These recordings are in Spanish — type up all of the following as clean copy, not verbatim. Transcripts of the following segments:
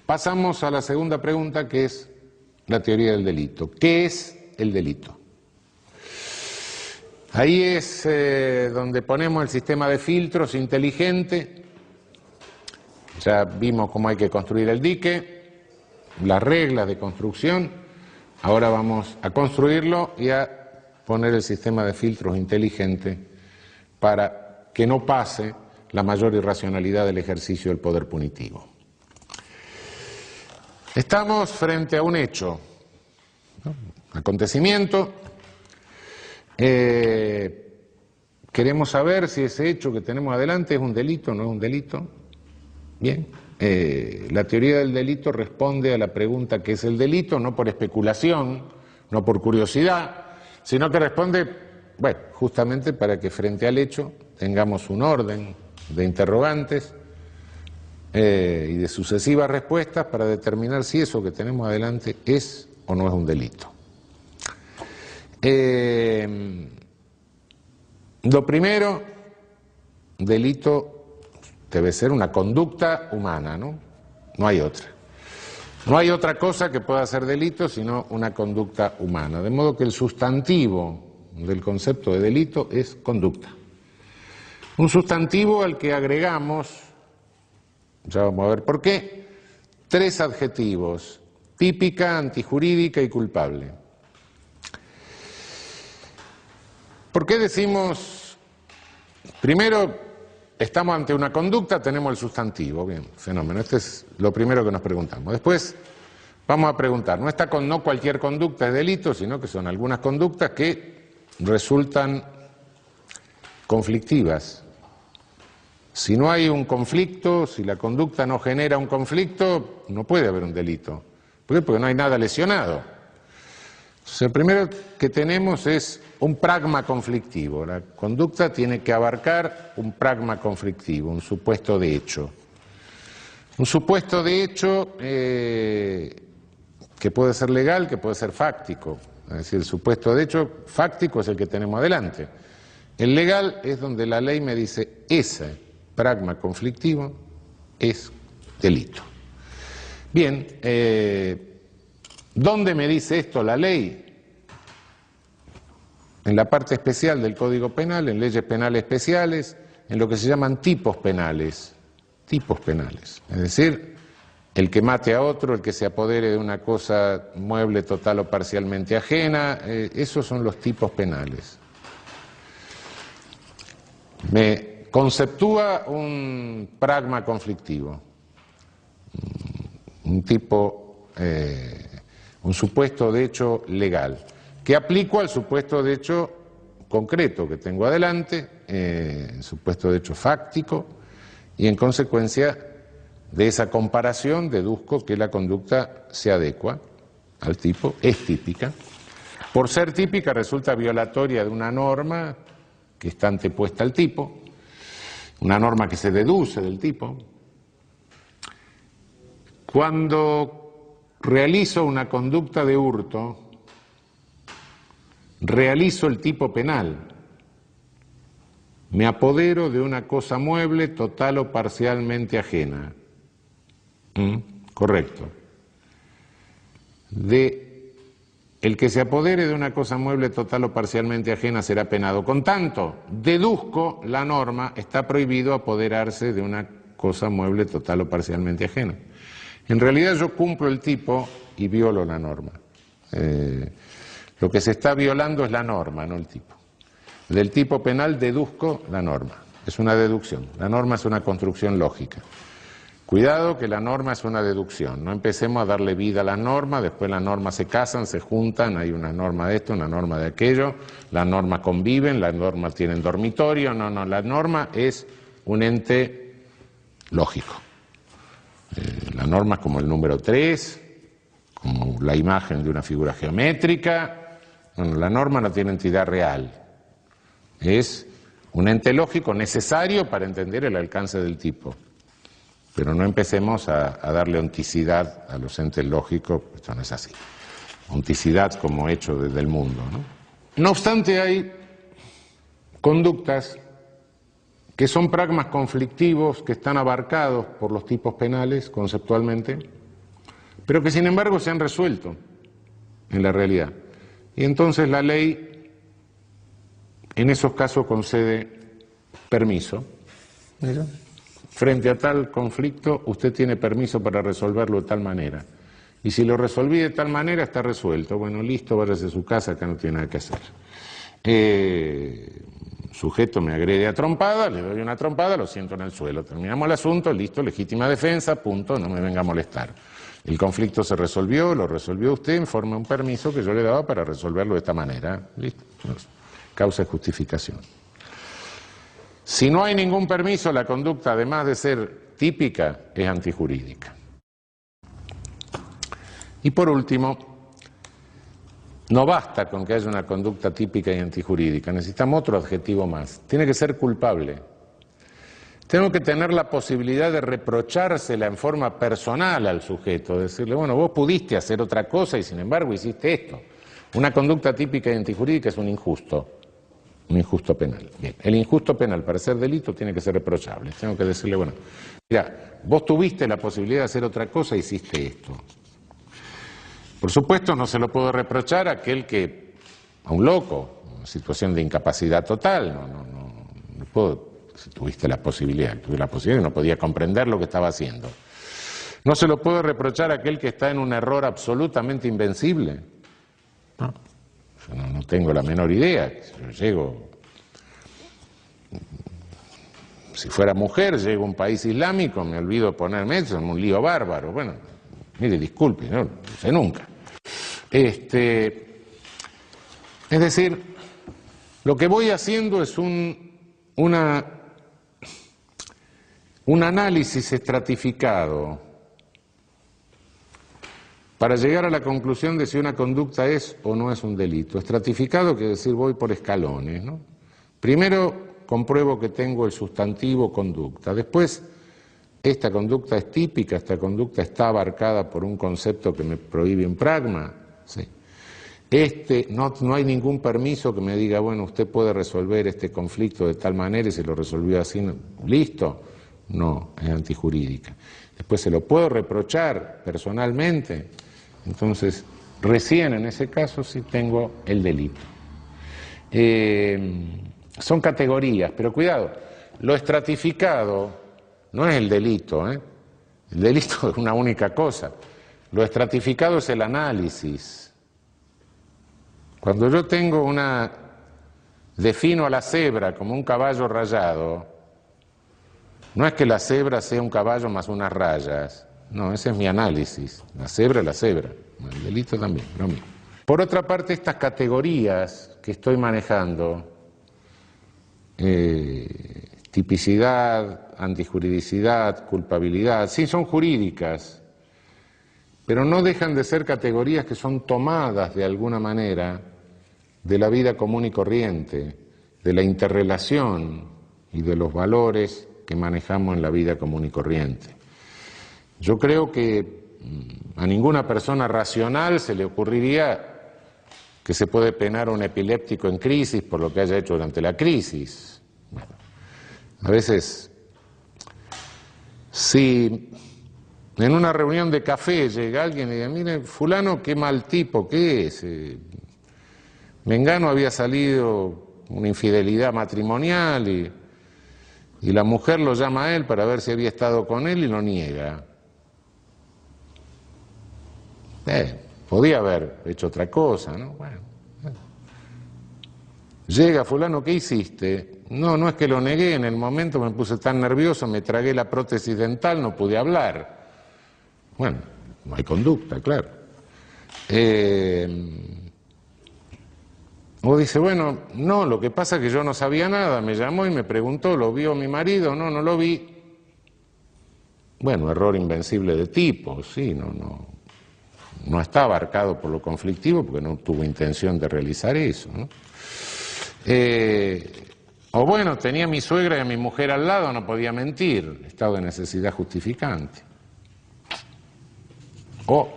Pasamos a la segunda pregunta, que es la teoría del delito. ¿Qué es el delito? Ahí es donde ponemos el sistema de filtros inteligente. Ya vimos cómo hay que construir el dique, las reglas de construcción. Ahora vamos a construirlo y a poner el sistema de filtros inteligente para que no pase la mayor irracionalidad del ejercicio del poder punitivo. Estamos frente a un hecho, ¿no? Acontecimiento. Queremos saber si ese hecho que tenemos adelante es un delito o no es un delito. Bien, la teoría del delito responde a la pregunta ¿qué es el delito? No por especulación, no por curiosidad, sino que responde, bueno, justamente para que frente al hecho tengamos un orden de interrogantes y de sucesivas respuestas para determinar si eso que tenemos adelante es o no es un delito. Lo primero, delito debe ser una conducta humana, ¿no? No hay otra. No hay otra cosa que pueda ser delito sino una conducta humana. De modo que el sustantivo del concepto de delito es conducta. Un sustantivo al que agregamos, ya vamos a ver por qué, 3 adjetivos: típica, antijurídica y culpable. ¿Por qué decimos, primero, estamos ante una conducta, tenemos el sustantivo? Bien, fenómeno, este es lo primero que nos preguntamos. Después vamos a preguntar, no cualquier conducta es delito, sino que son algunas conductas que resultan conflictivas. Si no hay un conflicto, si la conducta no genera un conflicto, no puede haber un delito. ¿Por qué? Porque no hay nada lesionado. Entonces, el primero que tenemos es un pragma conflictivo. La conducta tiene que abarcar un pragma conflictivo, un supuesto de hecho. Un supuesto de hecho que puede ser legal, que puede ser fáctico. Es decir, el supuesto de hecho fáctico es el que tenemos adelante. El legal es donde la ley me dice ese pragma conflictivo es delito. Bien, ¿dónde me dice esto la ley? En la parte especial del Código Penal, en leyes penales especiales, en lo que se llaman tipos penales. Tipos penales. Es decir, el que mate a otro, el que se apodere de una cosa mueble total o parcialmente ajena, esos son los tipos penales. Me conceptúa un pragma conflictivo, un supuesto de hecho legal, que aplico al supuesto de hecho concreto que tengo adelante, supuesto de hecho fáctico, y en consecuencia de esa comparación deduzco que la conducta se adecua al tipo, es típica. Por ser típica resulta violatoria de una norma que está antepuesta al tipo, una norma que se deduce del tipo. Cuando realizo una conducta de hurto, realizo el tipo penal. Me apodero de una cosa mueble total o parcialmente ajena. Correcto. El que se apodere de una cosa mueble total o parcialmente ajena será penado. Con tanto, deduzco la norma, está prohibido apoderarse de una cosa mueble total o parcialmente ajena. En realidad yo cumplo el tipo y violo la norma. Lo que se está violando es la norma, no el tipo. Del tipo penal deduzco la norma. Es una deducción. La norma es una construcción lógica. Cuidado que la norma es una deducción, no empecemos a darle vida a las normas, después las normas se casan, se juntan, hay una norma de esto, una norma de aquello, las normas conviven, las normas tienen dormitorio, no, la norma es un ente lógico. La norma es como el número 3, como la imagen de una figura geométrica, la norma no tiene entidad real, es un ente lógico necesario para entender el alcance del tipo. Pero no empecemos a darle onticidad a los entes lógicos, esto no es así. Onticidad como hecho desde el mundo, ¿no? No obstante, hay conductas que son pragmas conflictivos, que están abarcados por los tipos penales conceptualmente, pero que sin embargo se han resuelto en la realidad. Y entonces la ley en esos casos concede permiso. Mira, frente a tal conflicto usted tiene permiso para resolverlo de tal manera. Y si lo resolví de tal manera está resuelto. Bueno, listo, váyase a su casa, acá no tiene nada que hacer. Sujeto me agrede a trompada, le doy una trompada, lo siento en el suelo. Terminamos el asunto, listo, legítima defensa, punto, no me venga a molestar. El conflicto se resolvió, lo resolvió usted en forma de un permiso que yo le daba para resolverlo de esta manera. Listo, causa de justificación. Si no hay ningún permiso, la conducta, además de ser típica, es antijurídica. Y por último, no basta con que haya una conducta típica y antijurídica, necesitamos otro adjetivo más. Tiene que ser culpable. Tengo que tener la posibilidad de reprochársela en forma personal al sujeto, decirle, bueno, vos pudiste hacer otra cosa y sin embargo hiciste esto. Una conducta típica y antijurídica es un injusto penal. Bien, el injusto penal para ser delito tiene que ser reprochable. Tengo que decirle, bueno, mira, vos tuviste la posibilidad de hacer otra cosa e hiciste esto. Por supuesto, no se lo puedo reprochar a aquel que, a un loco, en situación de incapacidad total, no puedo, si tuviste la posibilidad, no podía comprender lo que estaba haciendo. No se lo puedo reprochar a aquel que está en un error absolutamente invencible. No. Yo no tengo la menor idea. Yo llego, si fuera mujer, llego a un país islámico, me olvido ponerme eso, en un lío bárbaro. Bueno, mire, disculpe, no sé nunca. Es decir, lo que voy haciendo es un análisis estratificado para llegar a la conclusión de si una conducta es o no es un delito. Estratificado quiere decir voy por escalones, ¿no? Primero compruebo que tengo el sustantivo conducta, después esta conducta es típica, esta conducta está abarcada por un concepto que me prohíbe un pragma, sí. No hay ningún permiso que me diga, bueno, usted puede resolver este conflicto de tal manera y se lo resolvió así, listo, no, es antijurídica. Después se lo puedo reprochar personalmente, entonces recién en ese caso sí tengo el delito. Son categorías, pero cuidado, lo estratificado no es el delito, ¿eh? El delito es una única cosa, lo estratificado es el análisis. Cuando yo defino a la cebra como un caballo rayado, no es que la cebra sea un caballo más unas rayas, no, ese es mi análisis, la cebra es la cebra, el delito también, lo mismo. Por otra parte, estas categorías que estoy manejando, tipicidad, antijuridicidad, culpabilidad, sí son jurídicas, pero no dejan de ser categorías que son tomadas de alguna manera de la vida común y corriente, de la interrelación y de los valores que manejamos en la vida común y corriente. Yo creo que a ninguna persona racional se le ocurriría que se puede penar a un epiléptico en crisis por lo que haya hecho durante la crisis. Bueno, a veces, si en una reunión de café llega alguien y dice, mire, fulano, qué mal tipo que es, mengano había salido una infidelidad matrimonial y la mujer lo llama a él para ver si había estado con él y lo niega. Podía haber hecho otra cosa, ¿no? Bueno. Llega fulano, ¿qué hiciste? No es que lo negué, en el momento me puse tan nervioso, me tragué la prótesis dental, no pude hablar. Bueno, no hay conducta, claro. O dice, bueno, no, lo que pasa es que yo no sabía nada, me llamó y me preguntó, ¿lo vio mi marido? No lo vi. Bueno, error invencible de tipo, sí, no está abarcado por lo conflictivo porque no tuvo intención de realizar eso, ¿no? O bueno, tenía a mi suegra y a mi mujer al lado, no podía mentir, estado de necesidad justificante. O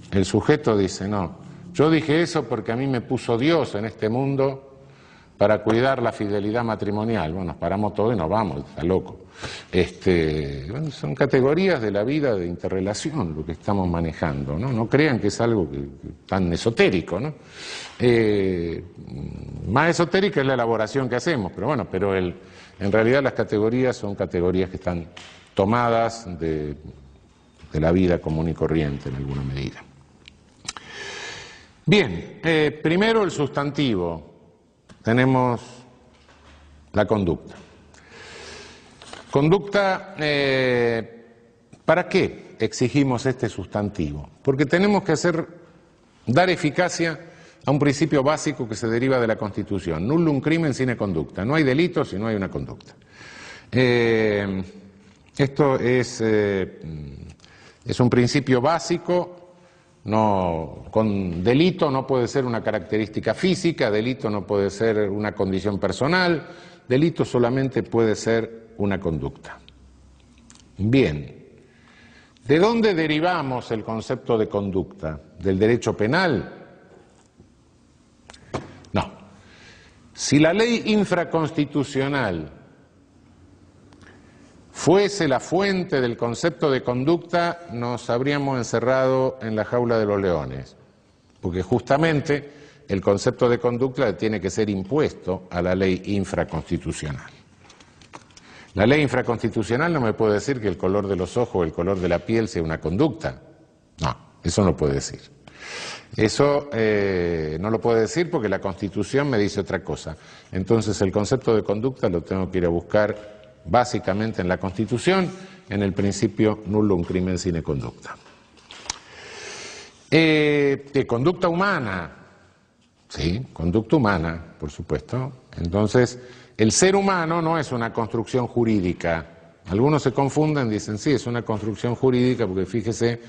el sujeto dice, no, yo dije eso porque a mí me puso Dios en este mundo para cuidar la fidelidad matrimonial. Bueno, nos paramos todo y nos vamos, está loco. Bueno, son categorías de la vida de interrelación lo que estamos manejando, ¿no? No crean que es algo tan esotérico, ¿no? Más esotérica es la elaboración que hacemos, pero bueno, en realidad las categorías son categorías que están tomadas de la vida común y corriente en alguna medida. Bien, primero el sustantivo. Tenemos la conducta. Conducta, ¿para qué exigimos este sustantivo? Porque tenemos que dar eficacia a un principio básico que se deriva de la Constitución. Nullum crimen sine conducta. No hay delito si no hay una conducta. Esto es un principio básico. Con delito no puede ser una característica física, delito no puede ser una condición personal, delito solamente puede ser una conducta. Bien, ¿de dónde derivamos el concepto de conducta? ¿Del derecho penal? No. Si la ley infraconstitucional fuese la fuente del concepto de conducta, nos habríamos encerrado en la jaula de los leones, porque justamente el concepto de conducta tiene que ser impuesto a la ley infraconstitucional. La ley infraconstitucional no me puede decir que el color de los ojos o el color de la piel sea una conducta. No, eso no puede decir. Eso no lo puede decir porque la Constitución me dice otra cosa. Entonces el concepto de conducta lo tengo que ir a buscar básicamente en la Constitución, en el principio nullum crimen sine conducta. Conducta humana, sí, conducta humana, por supuesto. Entonces, el ser humano no es una construcción jurídica. Algunos se confunden, dicen, sí, es una construcción jurídica, porque fíjese,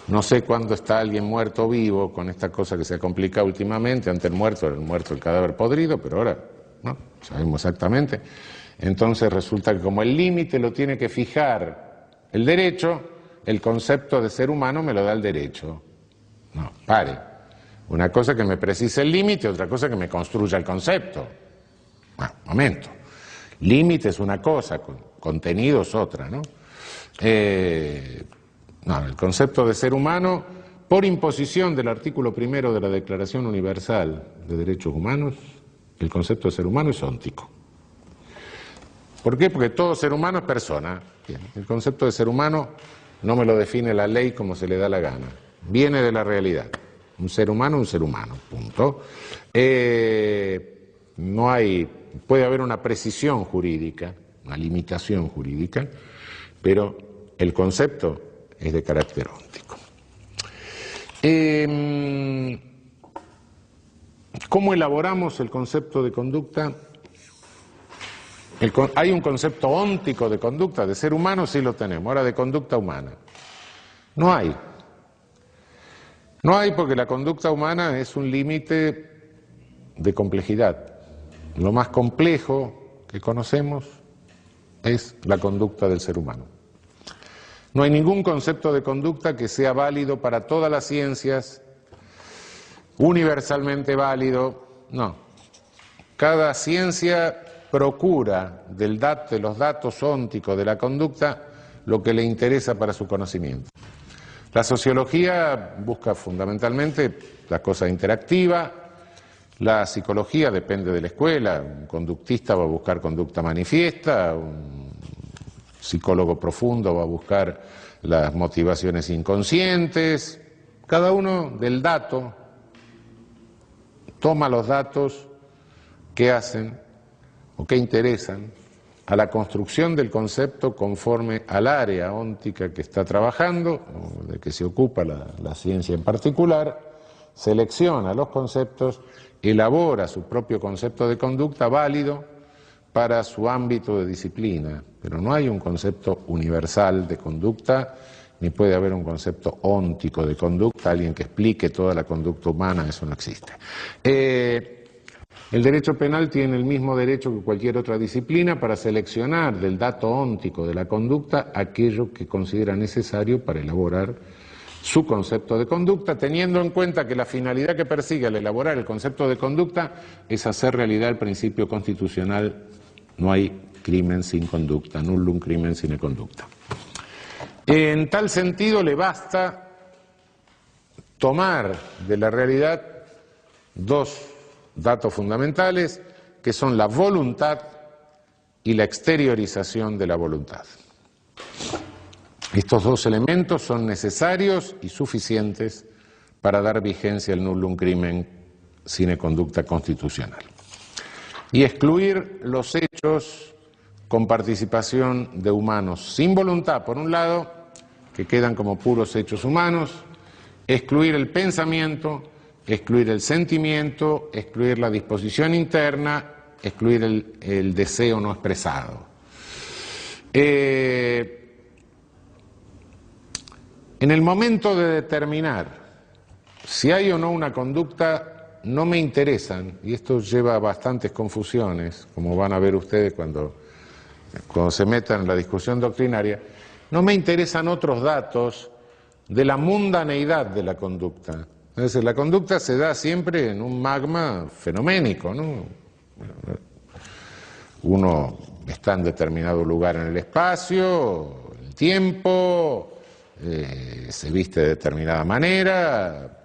no sé cuándo está alguien muerto o vivo, con esta cosa que se ha complicado últimamente. Antes el muerto era el cadáver podrido, pero ahora no sabemos exactamente. Entonces resulta que como el límite lo tiene que fijar el derecho, el concepto de ser humano me lo da el derecho. No, pare. Una cosa que me precise el límite, otra cosa que me construya el concepto. Bueno, momento. Límite es una cosa, contenido es otra, ¿no? No, el concepto de ser humano, por imposición del artículo 1 de la Declaración Universal de Derechos Humanos, el concepto de ser humano es óntico. ¿Por qué? Porque todo ser humano es persona. Bien, el concepto de ser humano no me lo define la ley como se le da la gana. Viene de la realidad. Un ser humano, punto. Puede haber una precisión jurídica, una limitación jurídica, pero el concepto es de carácter óntico. ¿Cómo elaboramos el concepto de conducta? Hay un concepto óntico de conducta, de ser humano sí lo tenemos, ahora de conducta humana. No hay. No hay porque la conducta humana es un límite de complejidad. Lo más complejo que conocemos es la conducta del ser humano. No hay ningún concepto de conducta que sea válido para todas las ciencias, universalmente válido, no. Cada ciencia procura de los datos ónticos de la conducta lo que le interesa para su conocimiento. La sociología busca fundamentalmente la cosa interactiva, la psicología depende de la escuela, un conductista va a buscar conducta manifiesta, un psicólogo profundo va a buscar las motivaciones inconscientes, cada uno del dato toma los datos que hacen o que interesan a la construcción del concepto conforme al área óntica que está trabajando, o de que se ocupa la ciencia en particular, selecciona los conceptos, elabora su propio concepto de conducta válido para su ámbito de disciplina, pero no hay un concepto universal de conducta, ni puede haber un concepto óntico de conducta, alguien que explique toda la conducta humana, eso no existe. El derecho penal tiene el mismo derecho que cualquier otra disciplina para seleccionar del dato óntico de la conducta aquello que considera necesario para elaborar su concepto de conducta, teniendo en cuenta que la finalidad que persigue al elaborar el concepto de conducta es hacer realidad el principio constitucional: no hay crimen sin conducta, nullum crimen sine conducta. En tal sentido, le basta tomar de la realidad dos datos fundamentales, que son la voluntad y la exteriorización de la voluntad. Estos dos elementos son necesarios y suficientes para dar vigencia al nullum crimen sine conducta constitucional. Y excluir los hechos con participación de humanos sin voluntad, por un lado, que quedan como puros hechos humanos, excluir el pensamiento, excluir el sentimiento, excluir la disposición interna, excluir el deseo no expresado. En el momento de determinar si hay o no una conducta, no me interesan, y esto lleva a bastantes confusiones, como van a ver ustedes cuando se metan en la discusión doctrinaria, no me interesan otros datos de la mundaneidad de la conducta. Es decir, la conducta se da siempre en un magma fenoménico, ¿no? Uno está en determinado lugar en el espacio, el tiempo, se viste de determinada manera,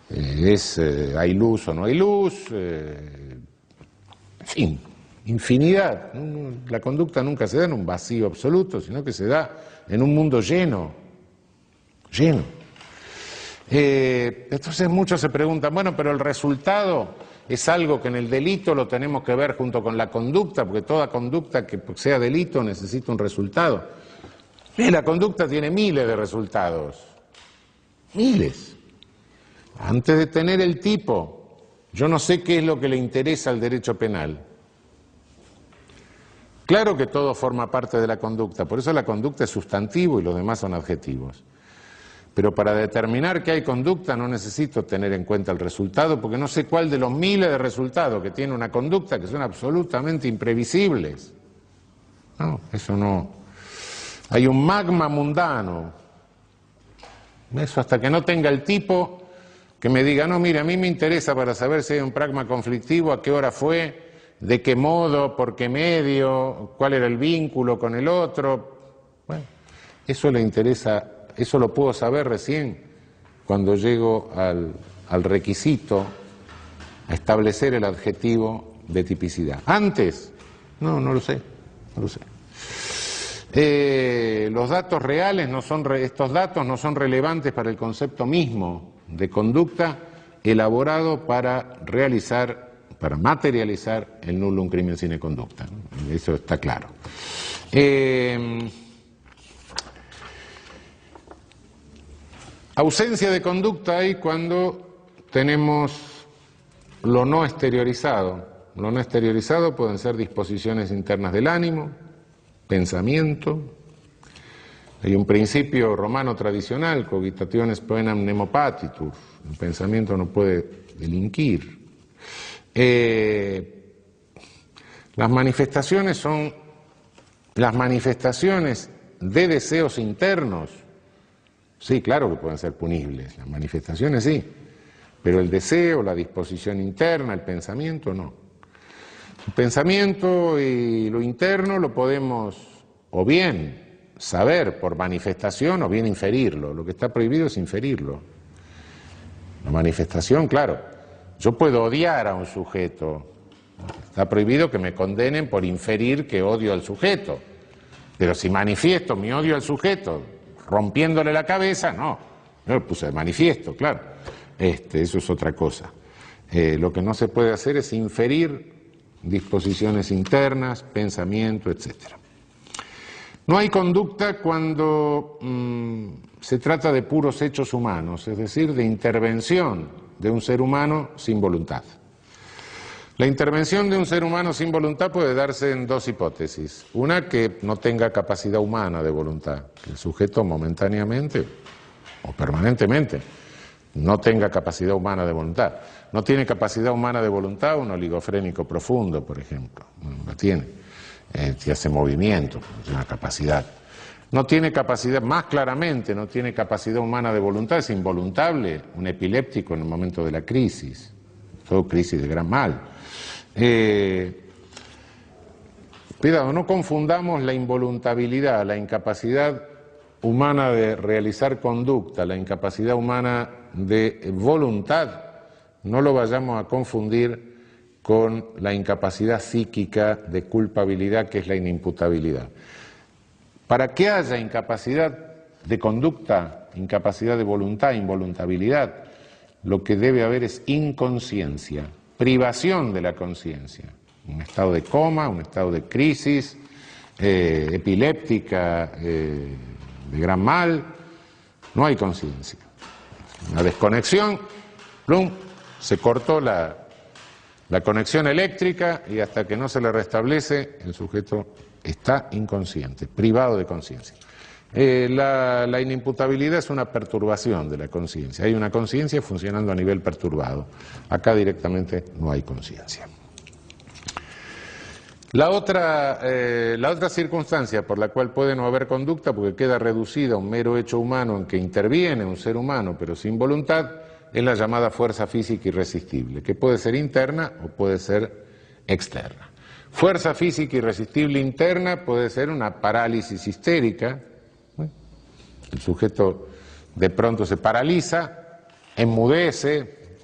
hay luz o no hay luz, en fin, infinidad. La conducta nunca se da en un vacío absoluto, sino que se da en un mundo lleno. Entonces muchos se preguntan, bueno, pero el resultado es algo que en el delito lo tenemos que ver junto con la conducta, porque toda conducta que sea delito necesita un resultado. La conducta tiene miles de resultados, miles. Antes de tener el tipo, yo no sé qué es lo que le interesa al derecho penal. Claro que todo forma parte de la conducta, por eso la conducta es sustantivo y los demás son adjetivos. Pero para determinar que hay conducta no necesito tener en cuenta el resultado, porque no sé cuál de los miles de resultados que tiene una conducta, que son absolutamente imprevisibles. No, eso no. Hay un magma mundano. Eso hasta que no tenga el tipo que me diga, no, mire, a mí me interesa para saber si hay un pragma conflictivo, a qué hora fue, de qué modo, por qué medio, cuál era el vínculo con el otro. Bueno, eso le interesa, eso lo puedo saber recién cuando llego al requisito, a establecer el adjetivo de tipicidad. Antes, no lo sé. Los datos reales estos datos no son relevantes para el concepto mismo de conducta elaborado para materializar el nullum crimen sine conducta. Eso está claro. Ausencia de conducta hay cuando tenemos lo no exteriorizado. Lo no exteriorizado pueden ser disposiciones internas del ánimo, pensamiento. Hay un principio romano tradicional, cogitationes poenam nemo patitur, el pensamiento no puede delinquir. Las manifestaciones son las manifestaciones de deseos internos. Sí, claro que pueden ser punibles, las manifestaciones sí, pero el deseo, la disposición interna, el pensamiento no. El pensamiento y lo interno lo podemos o bien saber por manifestación o bien inferirlo. Lo que está prohibido es inferirlo. La manifestación, claro, yo puedo odiar a un sujeto. Está prohibido que me condenen por inferir que odio al sujeto. Pero si manifiesto mi odio al sujeto rompiéndole la cabeza, no. Yo lo puse de manifiesto, claro. Eso es otra cosa. Lo que no se puede hacer es inferir disposiciones internas, pensamiento, etc. No hay conducta cuando se trata de puros hechos humanos, es decir, de intervención de un ser humano sin voluntad. La intervención de un ser humano sin voluntad puede darse en dos hipótesis. Una, que no tenga capacidad humana de voluntad, que el sujeto momentáneamente o permanentemente no tenga capacidad humana de voluntad. No tiene capacidad humana de voluntad un oligofrénico profundo, por ejemplo. No la tiene. Hace movimiento, tiene una capacidad. No tiene capacidad, más claramente, no tiene capacidad humana de voluntad, es involuntable, un epiléptico en el momento de la crisis, todo crisis de gran mal. Cuidado, no confundamos la involuntabilidad, la incapacidad humana de realizar conducta, la incapacidad humana de voluntad, no lo vayamos a confundir con la incapacidad psíquica de culpabilidad, que es la inimputabilidad. Para que haya incapacidad de conducta, incapacidad de voluntad, involuntabilidad, lo que debe haber es inconsciencia, privación de la conciencia, un estado de coma, un estado de crisis epiléptica, de gran mal, no hay conciencia. Una desconexión, plum, se cortó la conexión eléctrica y hasta que no se le restablece el sujeto está inconsciente, privado de conciencia. La inimputabilidad es una perturbación de la conciencia. Hay una conciencia funcionando a nivel perturbado. Acá directamente no hay conciencia. La otra circunstancia por la cual puede no haber conducta, porque queda reducida a un mero hecho humano en que interviene un ser humano pero sin voluntad, es la llamada fuerza física irresistible, que puede ser interna o puede ser externa. Fuerza física irresistible interna puede ser una parálisis histérica. El sujeto de pronto se paraliza, enmudece,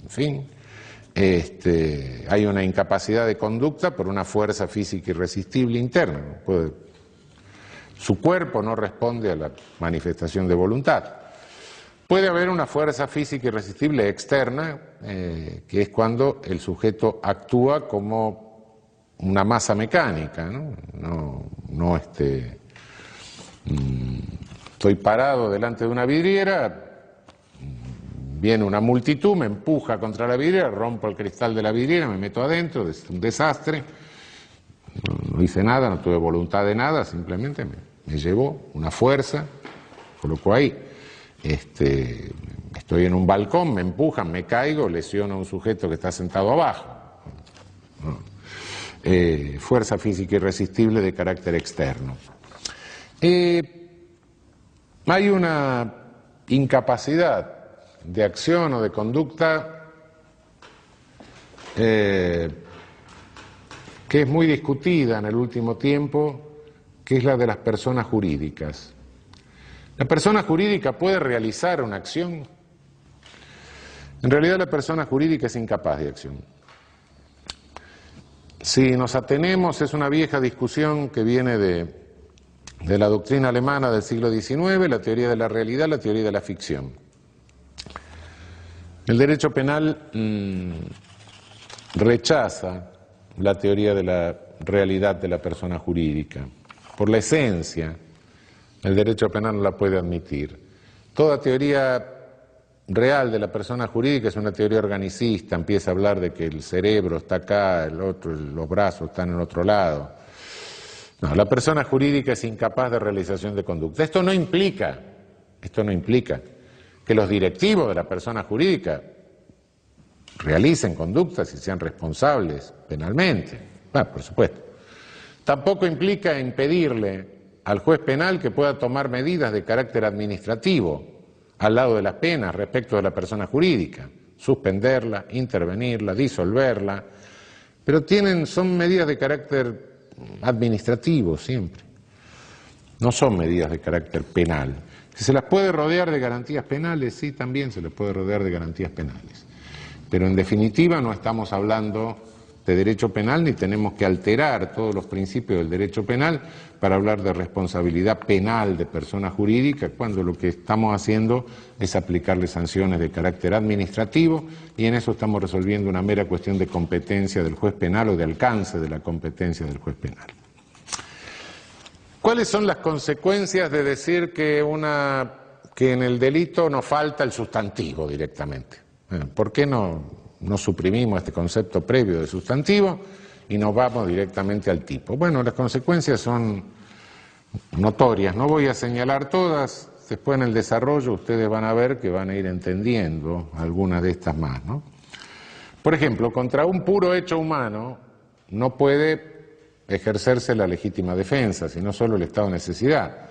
en fin, hay una incapacidad de conducta por una fuerza física irresistible interna. Su cuerpo no responde a la manifestación de voluntad. Puede haber una fuerza física irresistible externa, que es cuando el sujeto actúa como una masa mecánica, ¿no? Estoy parado delante de una vidriera, viene una multitud, me empuja contra la vidriera, rompo el cristal de la vidriera, me meto adentro, es un desastre, no hice nada, no tuve voluntad de nada, simplemente me llevó una fuerza, colocó ahí. Estoy en un balcón, me empujan, me caigo, lesiono a un sujeto que está sentado abajo. Fuerza física irresistible de carácter externo. Hay una incapacidad de acción o de conducta que es muy discutida en el último tiempo, que es la de las personas jurídicas. ¿La persona jurídica puede realizar una acción? En realidad la persona jurídica es incapaz de acción. Si nos atenemos, es una vieja discusión que viene de la doctrina alemana del siglo XIX, la teoría de la realidad, la teoría de la ficción. El derecho penal rechaza la teoría de la realidad de la persona jurídica. Por la esencia, el derecho penal no la puede admitir. Toda teoría real de la persona jurídica es una teoría organicista, empieza a hablar de que el cerebro está acá, los brazos están en otro lado. No, la persona jurídica es incapaz de realización de conducta. Esto no implica que los directivos de la persona jurídica realicen conductas y sean responsables penalmente. Por supuesto. Tampoco implica impedirle al juez penal que pueda tomar medidas de carácter administrativo al lado de las penas respecto de la persona jurídica, suspenderla, intervenirla, disolverla, pero son medidas de carácter administrativo siempre, no son medidas de carácter penal. Si se las puede rodear de garantías penales, sí, también se les puede rodear de garantías penales, pero en definitiva no estamos hablando de derecho penal ni tenemos que alterar todos los principios del derecho penal para hablar de responsabilidad penal de persona jurídica, cuando lo que estamos haciendo es aplicarle sanciones de carácter administrativo y en eso estamos resolviendo una mera cuestión de competencia del juez penal o de alcance de la competencia del juez penal. ¿Cuáles son las consecuencias de decir que en el delito nos falta el sustantivo directamente? ¿Por qué no suprimimos este concepto previo de sustantivo y nos vamos directamente al tipo? Bueno, las consecuencias son notorias, no voy a señalar todas, después en el desarrollo ustedes van a ver que van a ir entendiendo algunas de estas más, ¿no? Por ejemplo, contra un puro hecho humano no puede ejercerse la legítima defensa, sino solo el estado de necesidad.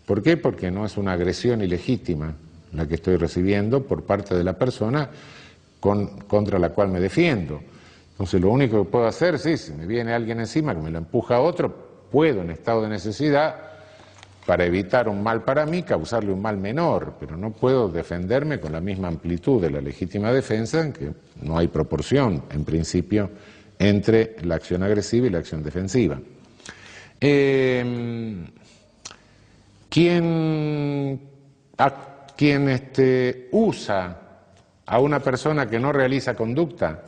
¿Por qué? Porque no es una agresión ilegítima la que estoy recibiendo por parte de la persona contra la cual me defiendo. Entonces lo único que puedo hacer, sí, si me viene alguien encima que me lo empuja a otro, puedo en estado de necesidad, para evitar un mal para mí, causarle un mal menor, pero no puedo defenderme con la misma amplitud de la legítima defensa, en que no hay proporción, en principio, entre la acción agresiva y la acción defensiva. Quien usa a una persona que no realiza conducta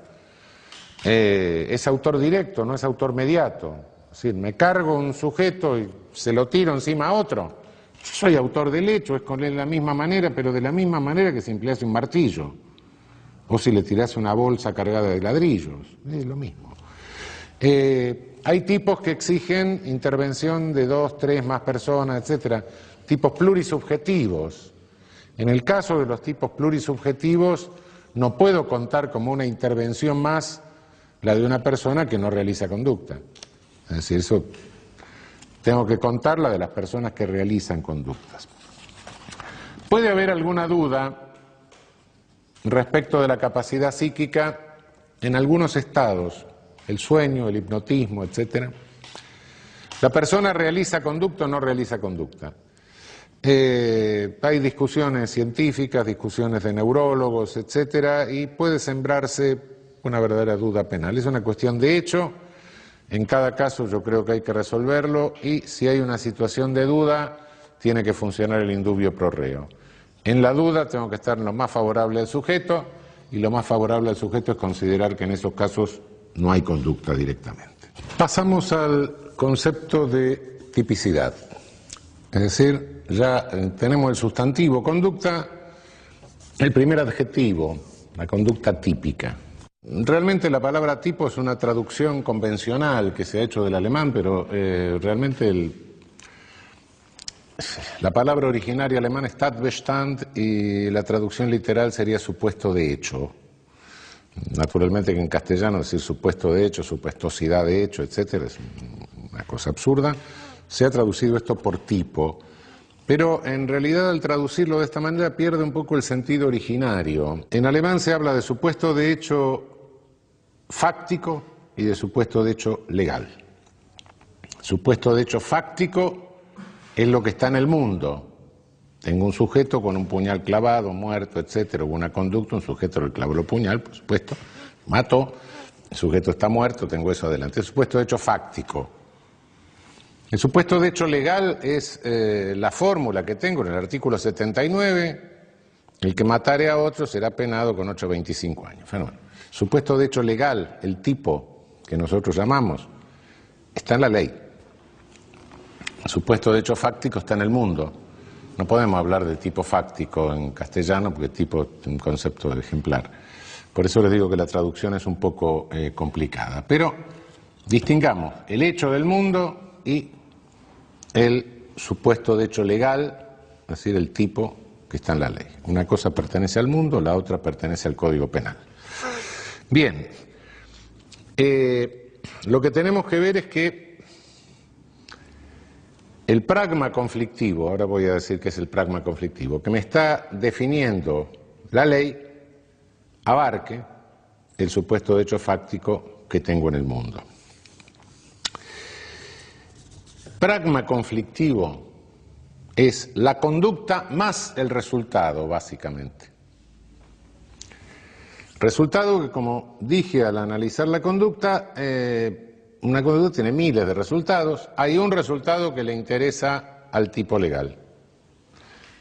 es autor directo, no es autor mediato. Es decir, me cargo un sujeto y se lo tiro encima a otro. Yo soy autor del hecho, es con él de la misma manera, pero de la misma manera que si emplease un martillo o si le tirase una bolsa cargada de ladrillos, es lo mismo. Hay tipos que exigen intervención de 2, 3 más personas, etcétera, tipos plurisubjetivos. En el caso de los tipos plurisubjetivos, no puedo contar como una intervención más la de una persona que no realiza conducta. Es decir, eso tengo que contar la de las personas que realizan conductas. Puede haber alguna duda respecto de la capacidad psíquica en algunos estados, el sueño, el hipnotismo, etcétera. ¿La persona realiza conducta o no realiza conducta? Hay discusiones científicas, discusiones de neurólogos, etcétera, y puede sembrarse una verdadera duda penal. Es una cuestión de hecho, en cada caso yo creo que hay que resolverlo, y si hay una situación de duda, tiene que funcionar el indubio pro reo. En la duda tengo que estar en lo más favorable al sujeto, y lo más favorable al sujeto es considerar que en esos casos no hay conducta directamente. Pasamos al concepto de tipicidad. Es decir, ya tenemos el sustantivo conducta, el primer adjetivo, la conducta típica. Realmente la palabra tipo es una traducción convencional que se ha hecho del alemán, pero realmente la palabra originaria alemana es Tatbestand y la traducción literal sería supuesto de hecho. Naturalmente que en castellano decir supuesto de hecho, supuestosidad de hecho, etcétera, es una cosa absurda. Se ha traducido esto por tipo, pero en realidad al traducirlo de esta manera pierde un poco el sentido originario. En alemán se habla de supuesto de hecho fáctico y de supuesto de hecho legal. Supuesto de hecho fáctico es lo que está en el mundo. Tengo un sujeto con un puñal clavado, muerto, etcétera, hubo una conducta, un sujeto le clavó el puñal, por supuesto, mató, el sujeto está muerto, tengo eso adelante. El supuesto de hecho fáctico. El supuesto de hecho legal es la fórmula que tengo en el artículo 79, el que matare a otro será penado con 8 a 25 años. Bueno, supuesto de hecho legal, el tipo que nosotros llamamos, está en la ley. El supuesto de hecho fáctico está en el mundo. No podemos hablar de tipo fáctico en castellano porque tipo es un concepto ejemplar. Por eso les digo que la traducción es un poco complicada. Pero distingamos el hecho del mundo y el supuesto de hecho legal, es decir, el tipo que está en la ley. Una cosa pertenece al mundo, la otra pertenece al Código Penal. Bien, lo que tenemos que ver es que el pragma conflictivo, ahora voy a decir qué es el pragma conflictivo, que me está definiendo la ley, abarque el supuesto de hecho fáctico que tengo en el mundo. Pragma conflictivo es la conducta más el resultado, básicamente. Resultado que, como dije al analizar la conducta, una conducta tiene miles de resultados. Hay un resultado que le interesa al tipo legal.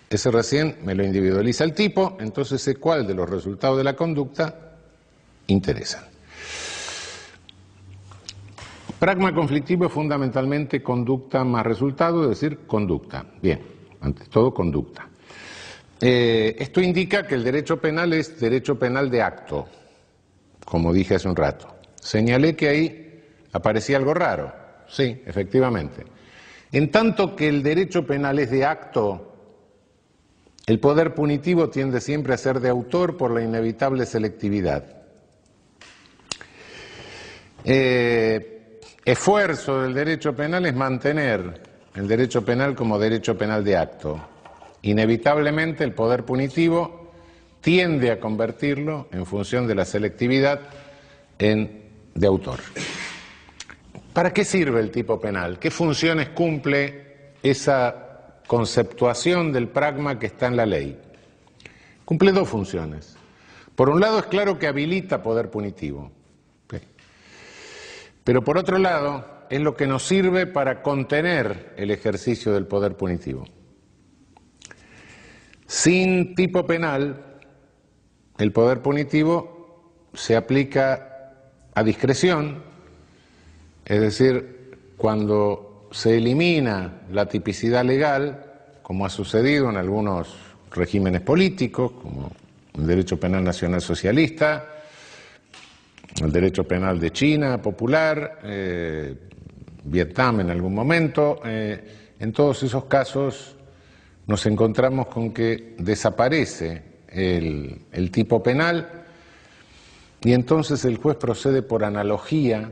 Ese recién me lo individualiza el tipo, entonces sé cuál de los resultados de la conducta interesan. Pragma conflictivo es fundamentalmente conducta más resultado, es decir, conducta. Bien, ante todo conducta. Esto indica que el derecho penal es derecho penal de acto, como dije hace un rato. Señalé que ahí aparecía algo raro. Sí, efectivamente. En tanto que el derecho penal es de acto, el poder punitivo tiende siempre a ser de autor por la inevitable selectividad. Esfuerzo del derecho penal es mantener el derecho penal como derecho penal de acto. Inevitablemente el poder punitivo tiende a convertirlo, en función de la selectividad, en de autor. ¿Para qué sirve el tipo penal? ¿Qué funciones cumple esa conceptuación del pragma que está en la ley? Cumple dos funciones. Por un lado, es claro que habilita poder punitivo. Pero por otro lado, es lo que nos sirve para contener el ejercicio del poder punitivo. Sin tipo penal, el poder punitivo se aplica a discreción, es decir, cuando se elimina la tipicidad legal, como ha sucedido en algunos regímenes políticos, como el derecho penal nacional socialista, el derecho penal de China popular, Vietnam en algún momento, en todos esos casos nos encontramos con que desaparece el tipo penal y entonces el juez procede por analogía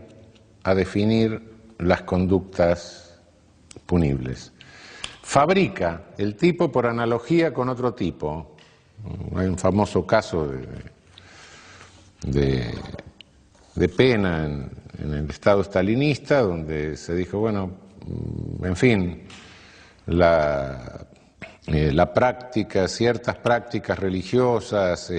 a definir las conductas punibles. Fabrica el tipo por analogía con otro tipo. Hay un famoso caso de pena en el Estado stalinista, donde se dijo, bueno, en fin, la práctica, ciertas prácticas religiosas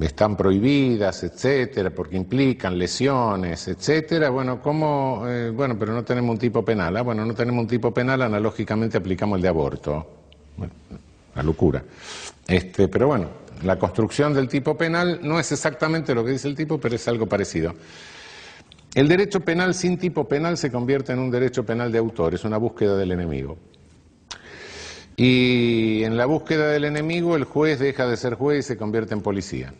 están prohibidas, etcétera, porque implican lesiones, etcétera. Bueno, ¿cómo? Bueno, pero no tenemos un tipo penal. Ah, bueno, no tenemos un tipo penal, analógicamente aplicamos el de aborto. Bueno, la locura. Pero bueno, la construcción del tipo penal no es exactamente lo que dice el tipo, pero es algo parecido. El derecho penal sin tipo penal se convierte en un derecho penal de autor, es una búsqueda del enemigo. Y en la búsqueda del enemigo el juez deja de ser juez y se convierte en policía.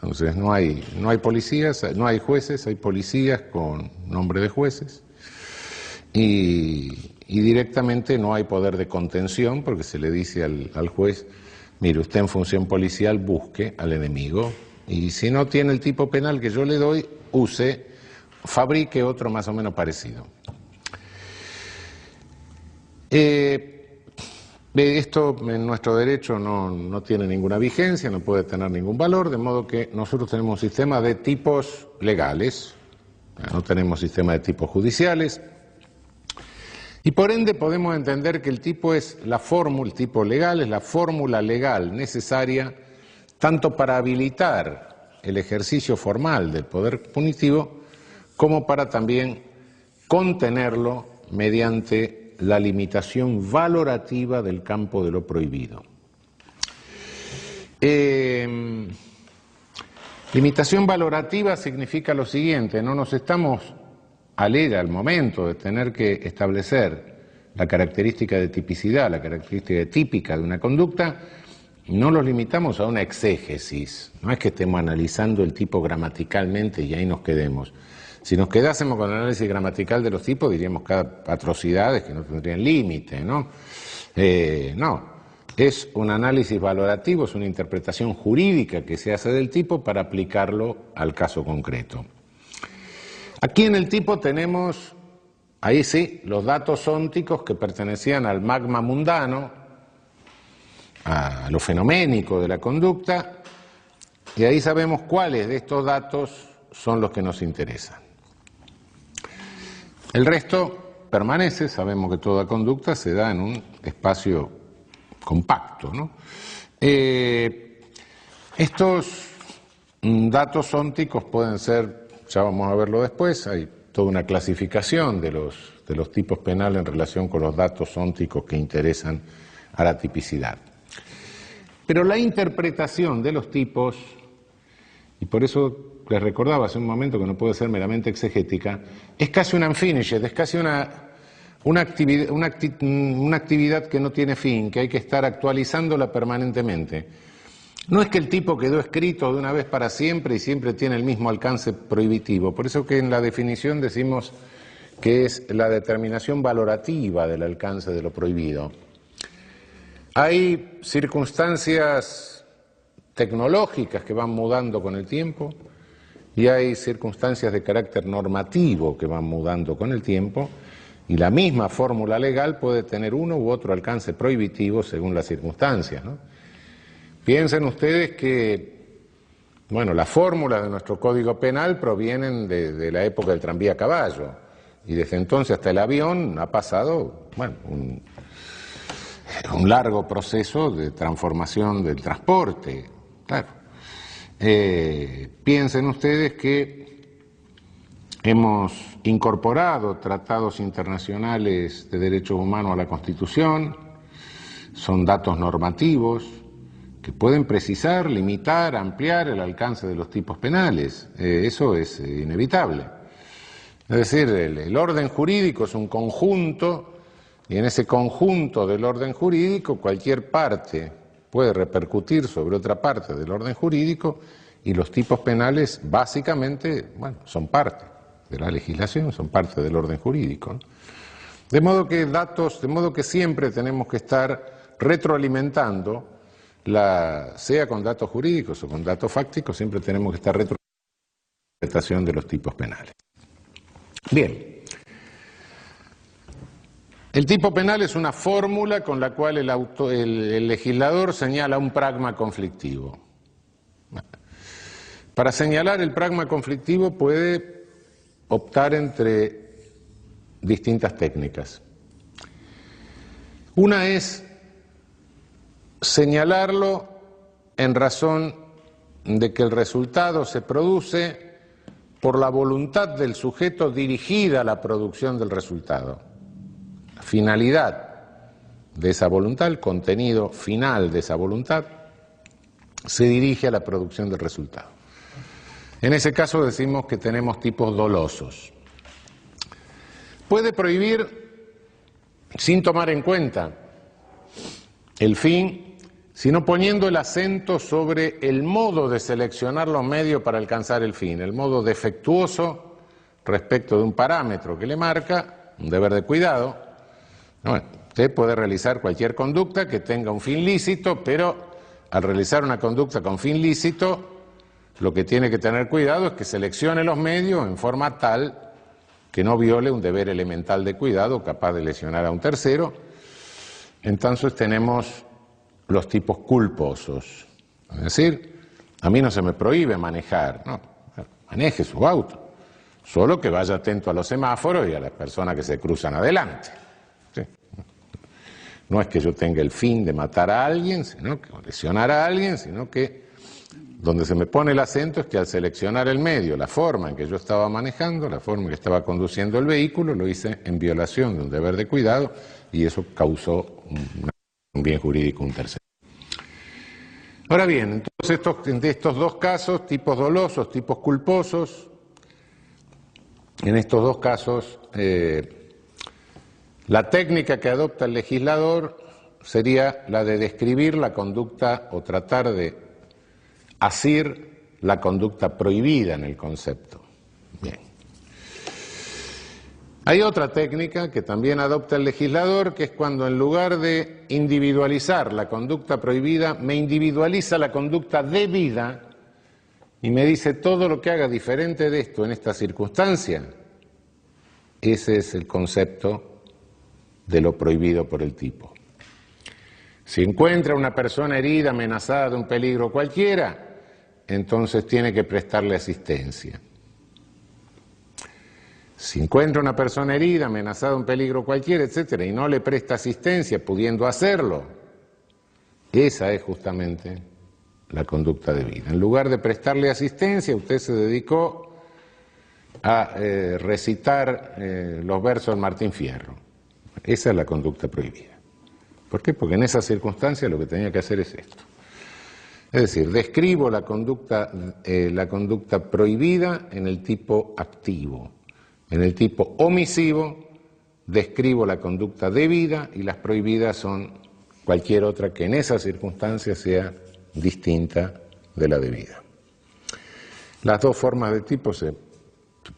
Entonces no hay policías, no hay jueces, hay policías con nombre de jueces. Y directamente no hay poder de contención porque se le dice al juez, mire, usted en función policial busque al enemigo y si no tiene el tipo penal que yo le doy, fabrique otro más o menos parecido. Esto en nuestro derecho no tiene ninguna vigencia, no puede tener ningún valor, de modo que nosotros tenemos un sistema de tipos legales, no tenemos sistema de tipos judiciales, y por ende podemos entender que el tipo legal es la fórmula legal necesaria tanto para habilitar el ejercicio formal del poder punitivo como para también contenerlo mediante la limitación valorativa del campo de lo prohibido. Limitación valorativa significa lo siguiente, no nos estamos al momento de tener que establecer la característica de tipicidad, la característica típica de una conducta, no los limitamos a una exégesis, no es que estemos analizando el tipo gramaticalmente y ahí nos quedemos. Si nos quedásemos con el análisis gramatical de los tipos, diríamos cada atrocidades que no tendrían límite, ¿no? No, es un análisis valorativo, es una interpretación jurídica que se hace del tipo para aplicarlo al caso concreto. Aquí en el tipo tenemos, ahí sí, los datos ónticos que pertenecían al magma mundano, a lo fenoménico de la conducta, y ahí sabemos cuáles de estos datos son los que nos interesan. El resto permanece, sabemos que toda conducta se da en un espacio compacto, ¿no? Estos datos ónticos pueden ser, ya vamos a verlo después, hay toda una clasificación de los tipos penales en relación con los datos ónticos que interesan a la tipicidad. Pero la interpretación de los tipos, y por eso les recordaba hace un momento que no puede ser meramente exegética, es casi una unfinished, es casi una actividad que no tiene fin, que hay que estar actualizándola permanentemente. No es que el tipo quedó escrito de una vez para siempre y siempre tiene el mismo alcance prohibitivo, por eso que en la definición decimos que es la determinación valorativa del alcance de lo prohibido. Hay circunstancias tecnológicas que van mudando con el tiempo y hay circunstancias de carácter normativo que van mudando con el tiempo, y la misma fórmula legal puede tener uno u otro alcance prohibitivo según las circunstancias, ¿no? Piensen ustedes que, bueno, las fórmulas de nuestro Código Penal provienen de la época del tranvía a caballo, y desde entonces hasta el avión ha pasado, bueno, un largo proceso de transformación del transporte, claro. Piensen ustedes que hemos incorporado tratados internacionales de derechos humanos a la Constitución, son datos normativos que pueden precisar, limitar, ampliar el alcance de los tipos penales, eso es inevitable. Es decir, el orden jurídico es un conjunto, y en ese conjunto del orden jurídico cualquier parte puede repercutir sobre otra parte del orden jurídico, y los tipos penales básicamente, bueno, son parte de la legislación, son parte del orden jurídico, ¿no? De modo que siempre tenemos que estar retroalimentando, sea con datos jurídicos o con datos fácticos, siempre tenemos que estar retroalimentando la interpretación de los tipos penales. Bien. El tipo penal es una fórmula con la cual el legislador señala un pragma conflictivo. Para señalar el pragma conflictivo puede optar entre distintas técnicas. Una es señalarlo en razón de que el resultado se produce por la voluntad del sujeto dirigida a la producción del resultado. La finalidad de esa voluntad, el contenido final de esa voluntad, se dirige a la producción del resultado. En ese caso decimos que tenemos tipos dolosos. Puede prohibir sin tomar en cuenta el fin, sino poniendo el acento sobre el modo de seleccionar los medios para alcanzar el fin, el modo defectuoso respecto de un parámetro que le marca un deber de cuidado. Bueno, usted puede realizar cualquier conducta que tenga un fin lícito, pero al realizar una conducta con fin lícito, lo que tiene que tener cuidado es que seleccione los medios en forma tal que no viole un deber elemental de cuidado capaz de lesionar a un tercero. Entonces tenemos los tipos culposos. Es decir, a mí no se me prohíbe manejar, no, maneje su auto, solo que vaya atento a los semáforos y a las personas que se cruzan adelante. ¿Sí? No es que yo tenga el fin de matar a alguien, sino que lesionar a alguien, sino que donde se me pone el acento es que al seleccionar el medio, la forma en que yo estaba manejando, la forma en que estaba conduciendo el vehículo, lo hice en violación de un deber de cuidado, y eso causó un bien jurídico a un tercero. Ahora bien, entonces de estos dos casos, tipos dolosos, tipos culposos, en estos dos casos la técnica que adopta el legislador sería la de describir la conducta o tratar de asir la conducta prohibida en el concepto. Bien. Hay otra técnica que también adopta el legislador, que es cuando en lugar de individualizar la conducta prohibida, me individualiza la conducta debida y me dice todo lo que haga diferente de esto en esta circunstancia. Ese es el concepto de lo prohibido por el tipo. Si encuentra una persona herida, amenazada de un peligro cualquiera, entonces tiene que prestarle asistencia. Si encuentra una persona herida, amenazada de un peligro cualquiera, etcétera, y no le presta asistencia, pudiendo hacerlo, esa es justamente la conducta debida. En lugar de prestarle asistencia, usted se dedicó a recitar los versos de Martín Fierro. Esa es la conducta prohibida. ¿Por qué? Porque en esa circunstancia lo que tenía que hacer es esto. Es decir, describo la conducta prohibida en el tipo activo. En el tipo omisivo describo la conducta debida, y las prohibidas son cualquier otra que en esa circunstancia sea distinta de la debida. Las dos formas de tipo se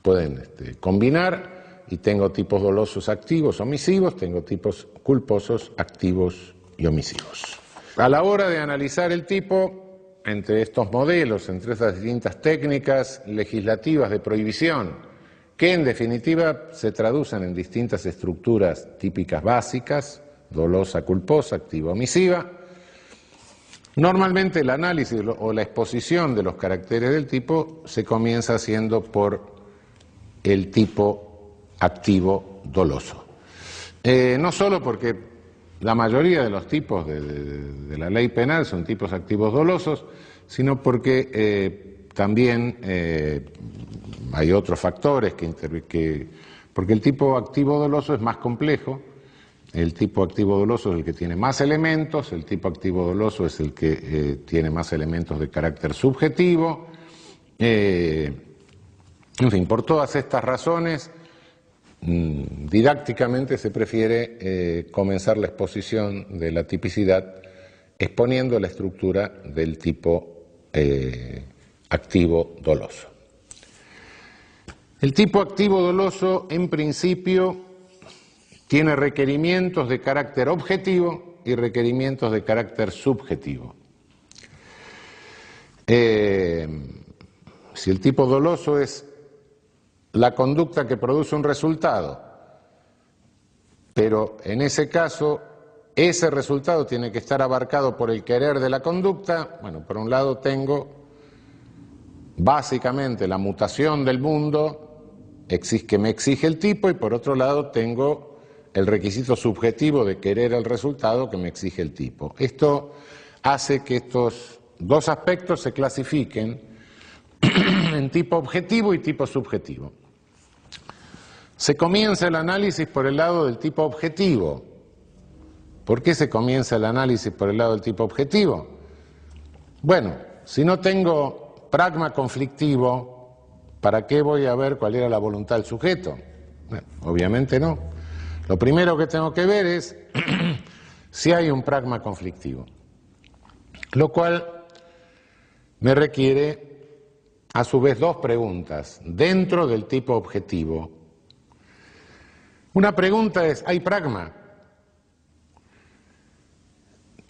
pueden combinar, y tengo tipos dolosos activos, omisivos, tengo tipos culposos activos y omisivos. A la hora de analizar el tipo, entre estos modelos, entre estas distintas técnicas legislativas de prohibición, que en definitiva se traducen en distintas estructuras típicas básicas, dolosa, culposa, activa, omisiva. Normalmente el análisis o la exposición de los caracteres del tipo se comienza haciendo por el tipo activo doloso. No solo porque la mayoría de los tipos de la ley penal son tipos activos dolosos, sino porque también hay otros factores porque el tipo activo doloso es más complejo. El tipo activo doloso es el que tiene más elementos, el tipo activo doloso es el que tiene más elementos de carácter subjetivo. En fin, por todas estas razones, didácticamente se prefiere comenzar la exposición de la tipicidad exponiendo la estructura del tipo activo doloso. El tipo activo doloso, en principio, tiene requerimientos de carácter objetivo y requerimientos de carácter subjetivo. Si el tipo doloso es la conducta que produce un resultado, pero en ese caso ese resultado tiene que estar abarcado por el querer de la conducta, bueno, por un lado tengo básicamente la mutación del mundo que me exige el tipo, y por otro lado tengo el requisito subjetivo de querer el resultado que me exige el tipo. Esto hace que estos dos aspectos se clasifiquen en tipo objetivo y tipo subjetivo. Se comienza el análisis por el lado del tipo objetivo. ¿Por qué se comienza el análisis por el lado del tipo objetivo? Bueno, si no tengo pragma conflictivo, ¿para qué voy a ver cuál era la voluntad del sujeto? Bueno, obviamente no. Lo primero que tengo que ver es si hay un pragma conflictivo, lo cual me requiere a su vez dos preguntas dentro del tipo objetivo. Una pregunta es, ¿hay pragma?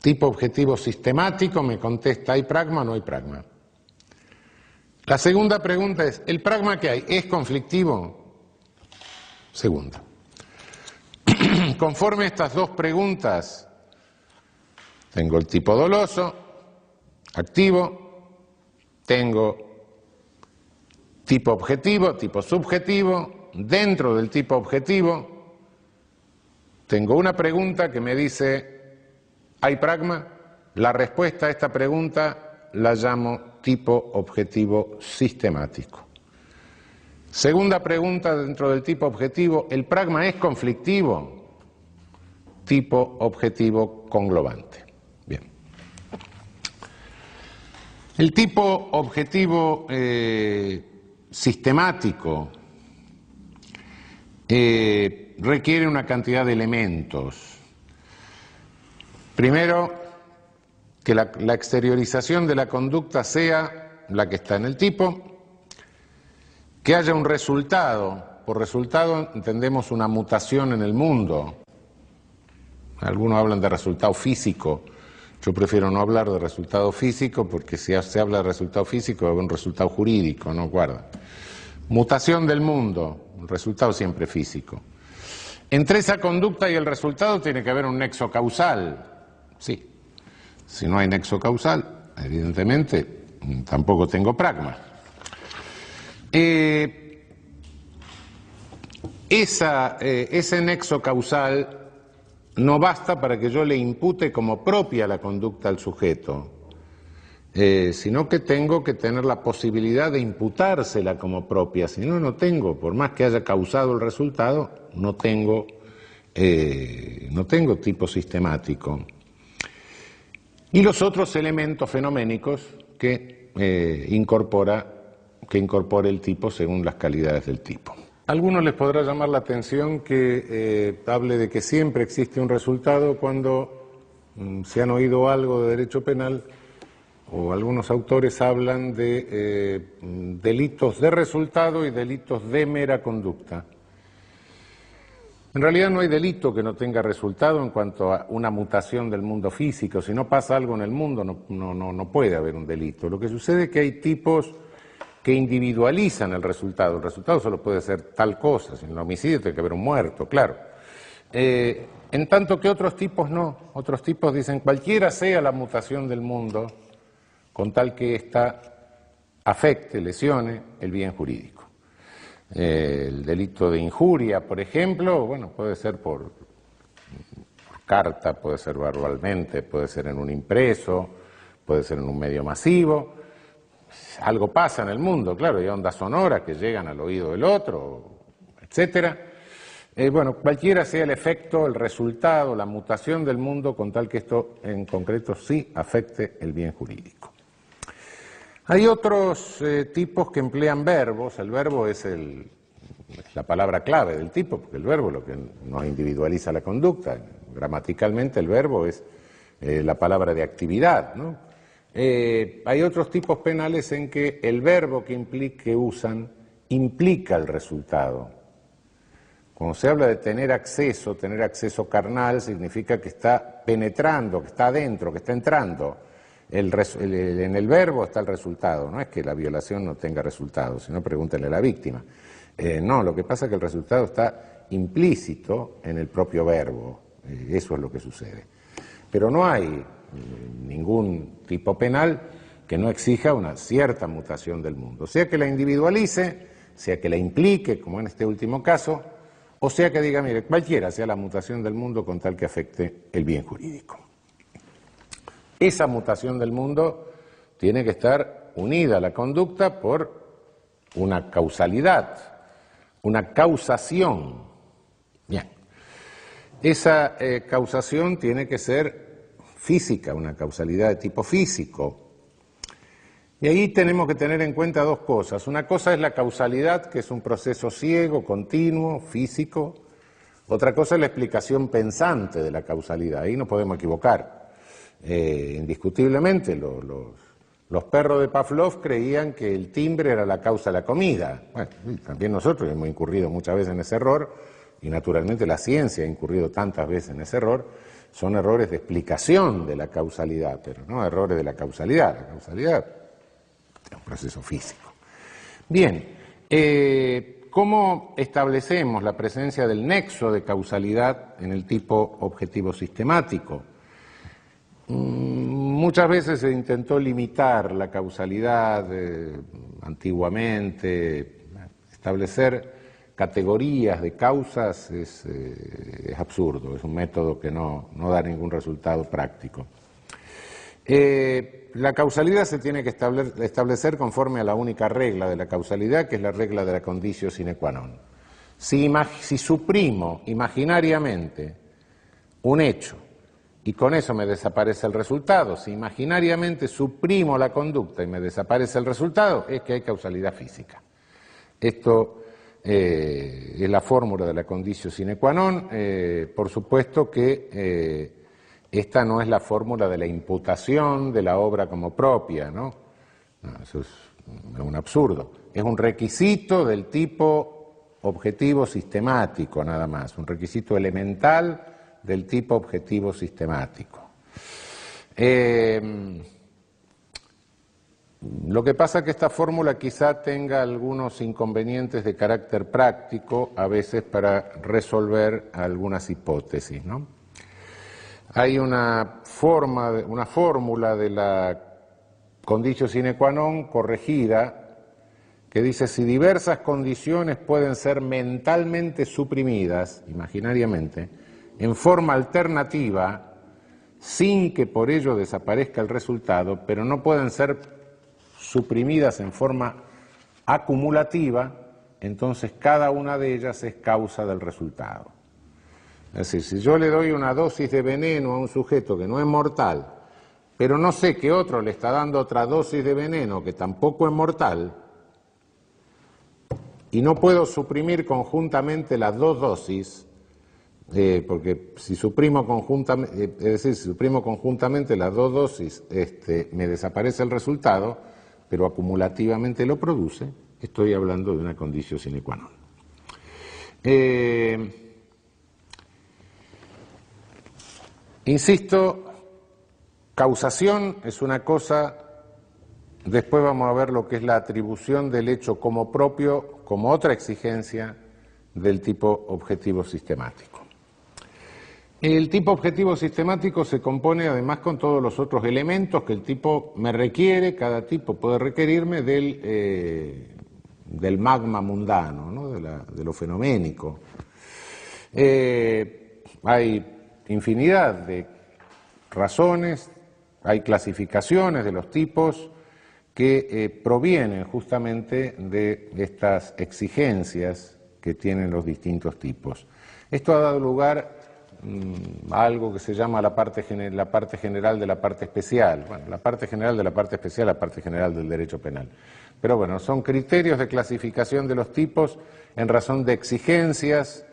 Tipo objetivo sistemático me contesta, ¿hay pragma o no hay pragma? La segunda pregunta es, ¿el pragma que hay es conflictivo? Segunda. Conforme a estas dos preguntas, tengo el tipo doloso, activo, tengo tipo objetivo, tipo subjetivo. Dentro del tipo objetivo tengo una pregunta que me dice, ¿hay pragma? La respuesta a esta pregunta la llamo tipo objetivo sistemático. Segunda pregunta dentro del tipo objetivo, ¿el pragma es conflictivo? Tipo objetivo conglobante. Bien. El tipo objetivo sistemático requiere una cantidad de elementos. Primero, que la exteriorización de la conducta sea la que está en el tipo, que haya un resultado. Por resultado entendemos una mutación en el mundo. Algunos hablan de resultado físico. Yo prefiero no hablar de resultado físico porque si se habla de resultado físico va a haber un resultado jurídico, ¿no? Guarda. Mutación del mundo, un resultado siempre físico. Entre esa conducta y el resultado tiene que haber un nexo causal. Sí. Si no hay nexo causal, evidentemente tampoco tengo pragma. Ese nexo causal no basta para que yo le impute como propia la conducta al sujeto, sino que tengo que tener la posibilidad de imputársela como propia. Si no, no tengo, por más que haya causado el resultado, no tengo tipo sistemático. Y los otros elementos fenoménicos que incorpore el tipo según las calidades del tipo. A algunos les podrá llamar la atención que hable de que siempre existe un resultado cuando se han oído algo de derecho penal, o algunos autores hablan de delitos de resultado y delitos de mera conducta. En realidad no hay delito que no tenga resultado en cuanto a una mutación del mundo físico. Si no pasa algo en el mundo, no puede haber un delito. Lo que sucede es que hay tipos que individualizan el resultado. El resultado solo puede ser tal cosa. Si en el homicidio tiene que haber un muerto, claro. En tanto que otros tipos no. Otros tipos dicen cualquiera sea la mutación del mundo, con tal que ésta afecte, lesione el bien jurídico. El delito de injuria, por ejemplo, bueno, puede ser por carta, puede ser verbalmente, puede ser en un impreso, puede ser en un medio masivo. Algo pasa en el mundo, claro, hay ondas sonoras que llegan al oído del otro, etcétera. Bueno, cualquiera sea el efecto, el resultado, la mutación del mundo, con tal que esto en concreto sí afecte el bien jurídico. Hay otros tipos que emplean verbos. El verbo es la palabra clave del tipo, porque el verbo es lo que no individualiza la conducta. Gramaticalmente el verbo es la palabra de actividad, ¿no? Hay otros tipos penales en que el verbo que usan implica el resultado. Cuando se habla de tener acceso carnal, significa que está penetrando, que está adentro, que está entrando. En el verbo está el resultado, no es que la violación no tenga resultado, sino pregúntenle a la víctima. No, lo que pasa es que el resultado está implícito en el propio verbo, eso es lo que sucede. Pero no hay ningún tipo penal que no exija una cierta mutación del mundo, sea que la individualice, sea que la implique, como en este último caso, o sea que diga, mire, cualquiera sea la mutación del mundo con tal que afecte el bien jurídico. Esa mutación del mundo tiene que estar unida a la conducta por una causalidad, una causación. Bien. Esa causación tiene que ser física, una causalidad de tipo físico. Y ahí tenemos que tener en cuenta dos cosas. Una cosa es la causalidad, que es un proceso ciego, continuo, físico. Otra cosa es la explicación pensante de la causalidad. Ahí no podemos equivocar. Indiscutiblemente los perros de Pavlov creían que el timbre era la causa de la comida. Bueno, también nosotros hemos incurrido muchas veces en ese error, y naturalmente la ciencia ha incurrido tantas veces en ese error. Son errores de explicación de la causalidad, pero no errores de la causalidad. La causalidad es un proceso físico. Bien, ¿cómo establecemos la presencia del nexo de causalidad en el tipo objetivo sistemático? Muchas veces se intentó limitar la causalidad antiguamente, establecer categorías de causas es absurdo, es un método que no da ningún resultado práctico. La causalidad se tiene que establecer conforme a la única regla de la causalidad, que es la regla de la conditio sine qua non. Si suprimo imaginariamente un hecho y con eso me desaparece el resultado, si imaginariamente suprimo la conducta y me desaparece el resultado, es que hay causalidad física. Esto es la fórmula de la conditio sine qua non. Por supuesto que esta no es la fórmula de la imputación de la obra como propia, ¿no? Eso es un absurdo. Es un requisito del tipo objetivo sistemático, nada más, un requisito elemental del tipo objetivo sistemático. Lo que pasa es que esta fórmula quizá tenga algunos inconvenientes de carácter práctico, a veces para resolver algunas hipótesis, ¿no? Hay una fórmula de la conditio sine qua non corregida que dice: si diversas condiciones pueden ser mentalmente suprimidas, imaginariamente, en forma alternativa, sin que por ello desaparezca el resultado, pero no pueden ser suprimidas en forma acumulativa, entonces cada una de ellas es causa del resultado. Es decir, si yo le doy una dosis de veneno a un sujeto que no es mortal, pero no sé que otro le está dando otra dosis de veneno que tampoco es mortal, y no puedo suprimir conjuntamente las dos dosis, porque si suprimo conjuntamente, es decir, si suprimo conjuntamente las dos dosis, me desaparece el resultado, pero acumulativamente lo produce, estoy hablando de una conditio sine qua non. Insisto, causación es una cosa, después vamos a ver lo que es la atribución del hecho como propio, como otra exigencia del tipo objetivo sistemático. El tipo objetivo sistemático se compone además con todos los otros elementos que el tipo me requiere, cada tipo puede requerirme del magma mundano, ¿no? de lo fenoménico. Hay infinidad de razones, hay clasificaciones de los tipos que provienen justamente de estas exigencias que tienen los distintos tipos. Esto ha dado lugar a algo que se llama la parte general de la parte especial. Bueno, la parte general de la parte especial, la parte general del derecho penal. Pero bueno, son criterios de clasificación de los tipos en razón de exigencias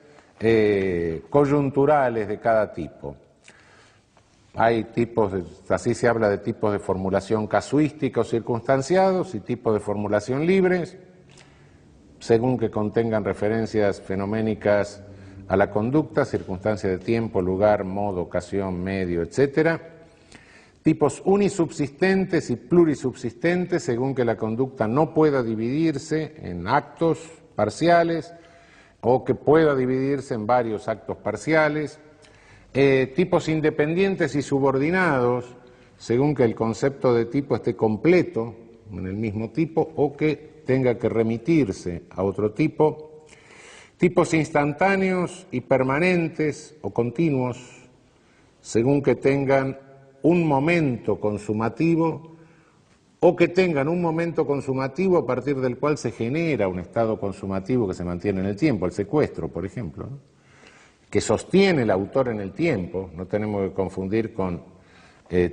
coyunturales de cada tipo. Hay tipos, así se habla de tipos de formulación casuística o circunstanciados y tipos de formulación libres, según que contengan referencias fenoménicas a la conducta, circunstancia de tiempo, lugar, modo, ocasión, medio, etc. Tipos unisubsistentes y plurisubsistentes, según que la conducta no pueda dividirse en actos parciales o que pueda dividirse en varios actos parciales. Tipos independientes y subordinados, según que el concepto de tipo esté completo en el mismo tipo o que tenga que remitirse a otro tipo. Tipos instantáneos y permanentes o continuos, según que tengan un momento consumativo o que tengan un momento consumativo a partir del cual se genera un estado consumativo que se mantiene en el tiempo, el secuestro, por ejemplo, ¿no? Que sostiene el autor en el tiempo, no tenemos que confundir con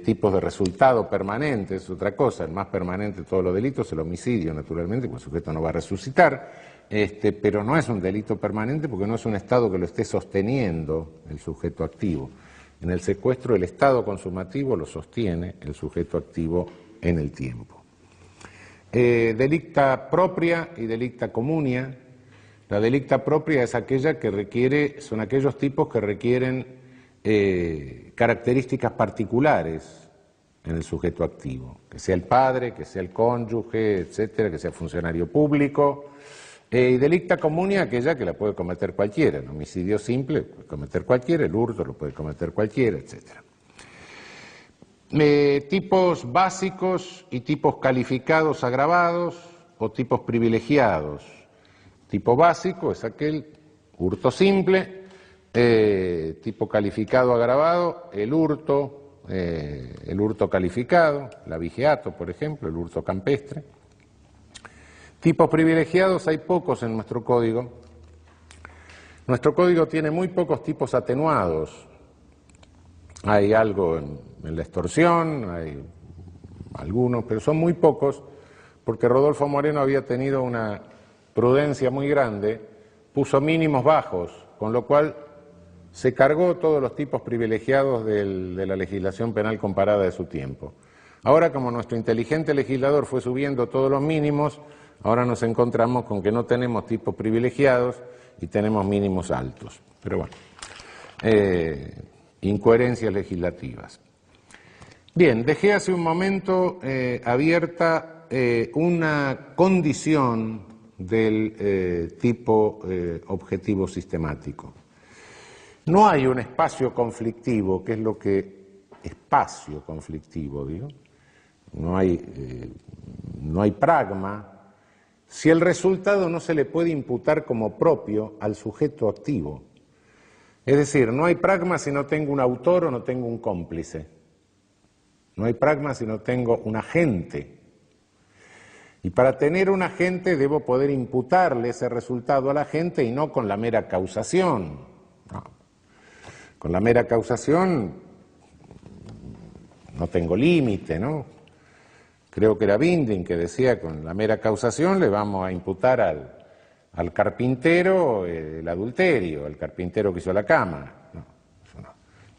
tipos de resultado permanente, es otra cosa, el más permanente de todos los delitos es el homicidio, naturalmente, porque el sujeto no va a resucitar, pero no es un delito permanente porque no es un estado que lo esté sosteniendo el sujeto activo. En el secuestro el estado consumativo lo sostiene el sujeto activo en el tiempo. Delicta propia y delicta comunia. La delicta propia es aquella que requiere, son aquellos tipos que requieren características particulares en el sujeto activo, que sea el padre, que sea el cónyuge, etcétera, que sea funcionario público. Y delicta comunia aquella que la puede cometer cualquiera, el homicidio simple lo puede cometer cualquiera, el hurto lo puede cometer cualquiera, etcétera. Tipos básicos y tipos calificados agravados o tipos privilegiados. Tipo básico es aquel hurto simple, tipo calificado agravado, el hurto calificado, el abigeato, por ejemplo, el hurto campestre. Tipos privilegiados hay pocos en nuestro código. Nuestro código tiene muy pocos tipos atenuados. Hay algo en la extorsión, hay algunos, pero son muy pocos, porque Rodolfo Moreno había tenido una prudencia muy grande, puso mínimos bajos, con lo cual se cargó todos los tipos privilegiados de la legislación penal comparada de su tiempo. Ahora, como nuestro inteligente legislador fue subiendo todos los mínimos, ahora nos encontramos con que no tenemos tipos privilegiados y tenemos mínimos altos. Pero bueno, incoherencias legislativas. Bien, dejé hace un momento abierta una condición del tipo objetivo sistemático. No hay un espacio conflictivo, que es lo que espacio conflictivo, digo. No hay pragma si el resultado no se le puede imputar como propio al sujeto activo. Es decir, no hay pragma si no tengo un autor o no tengo un cómplice. No hay pragma si no tengo un agente. Y para tener un agente debo poder imputarle ese resultado al agente y no con la mera causación. No. Con la mera causación no tengo límite, ¿no? Creo que era Binding que decía con la mera causación le vamos a imputar al carpintero el adulterio, al carpintero que hizo la cama. No, eso no.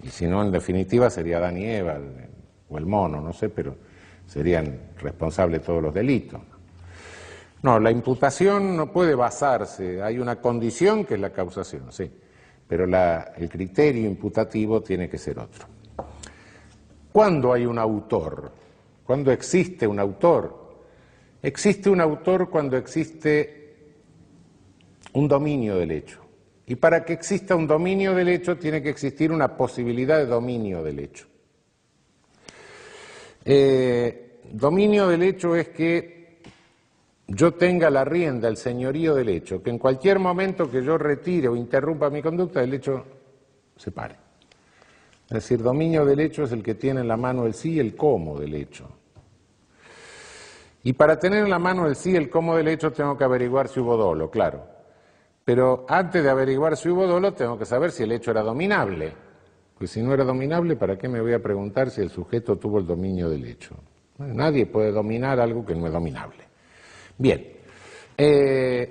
Y si no, en definitiva sería Adán y Eva o el mono, no sé, pero serían responsables de todos los delitos. No, la imputación no puede basarse, hay una condición que es la causación, sí, pero el criterio imputativo tiene que ser otro. ¿Cuándo hay un autor? ¿Cuándo existe un autor? Existe un autor cuando existe un dominio del hecho. Y para que exista un dominio del hecho tiene que existir una posibilidad de dominio del hecho. Dominio del hecho es que yo tenga la rienda, el señorío del hecho, que en cualquier momento que yo retire o interrumpa mi conducta, el hecho se pare. Es decir, dominio del hecho es el que tiene en la mano el sí y el cómo del hecho. Y para tener en la mano el sí y el cómo del hecho tengo que averiguar si hubo dolo, claro. Pero antes de averiguar si hubo dolo tengo que saber si el hecho era dominable. Pues si no era dominable, ¿para qué me voy a preguntar si el sujeto tuvo el dominio del hecho? Bueno, nadie puede dominar algo que no es dominable. Bien,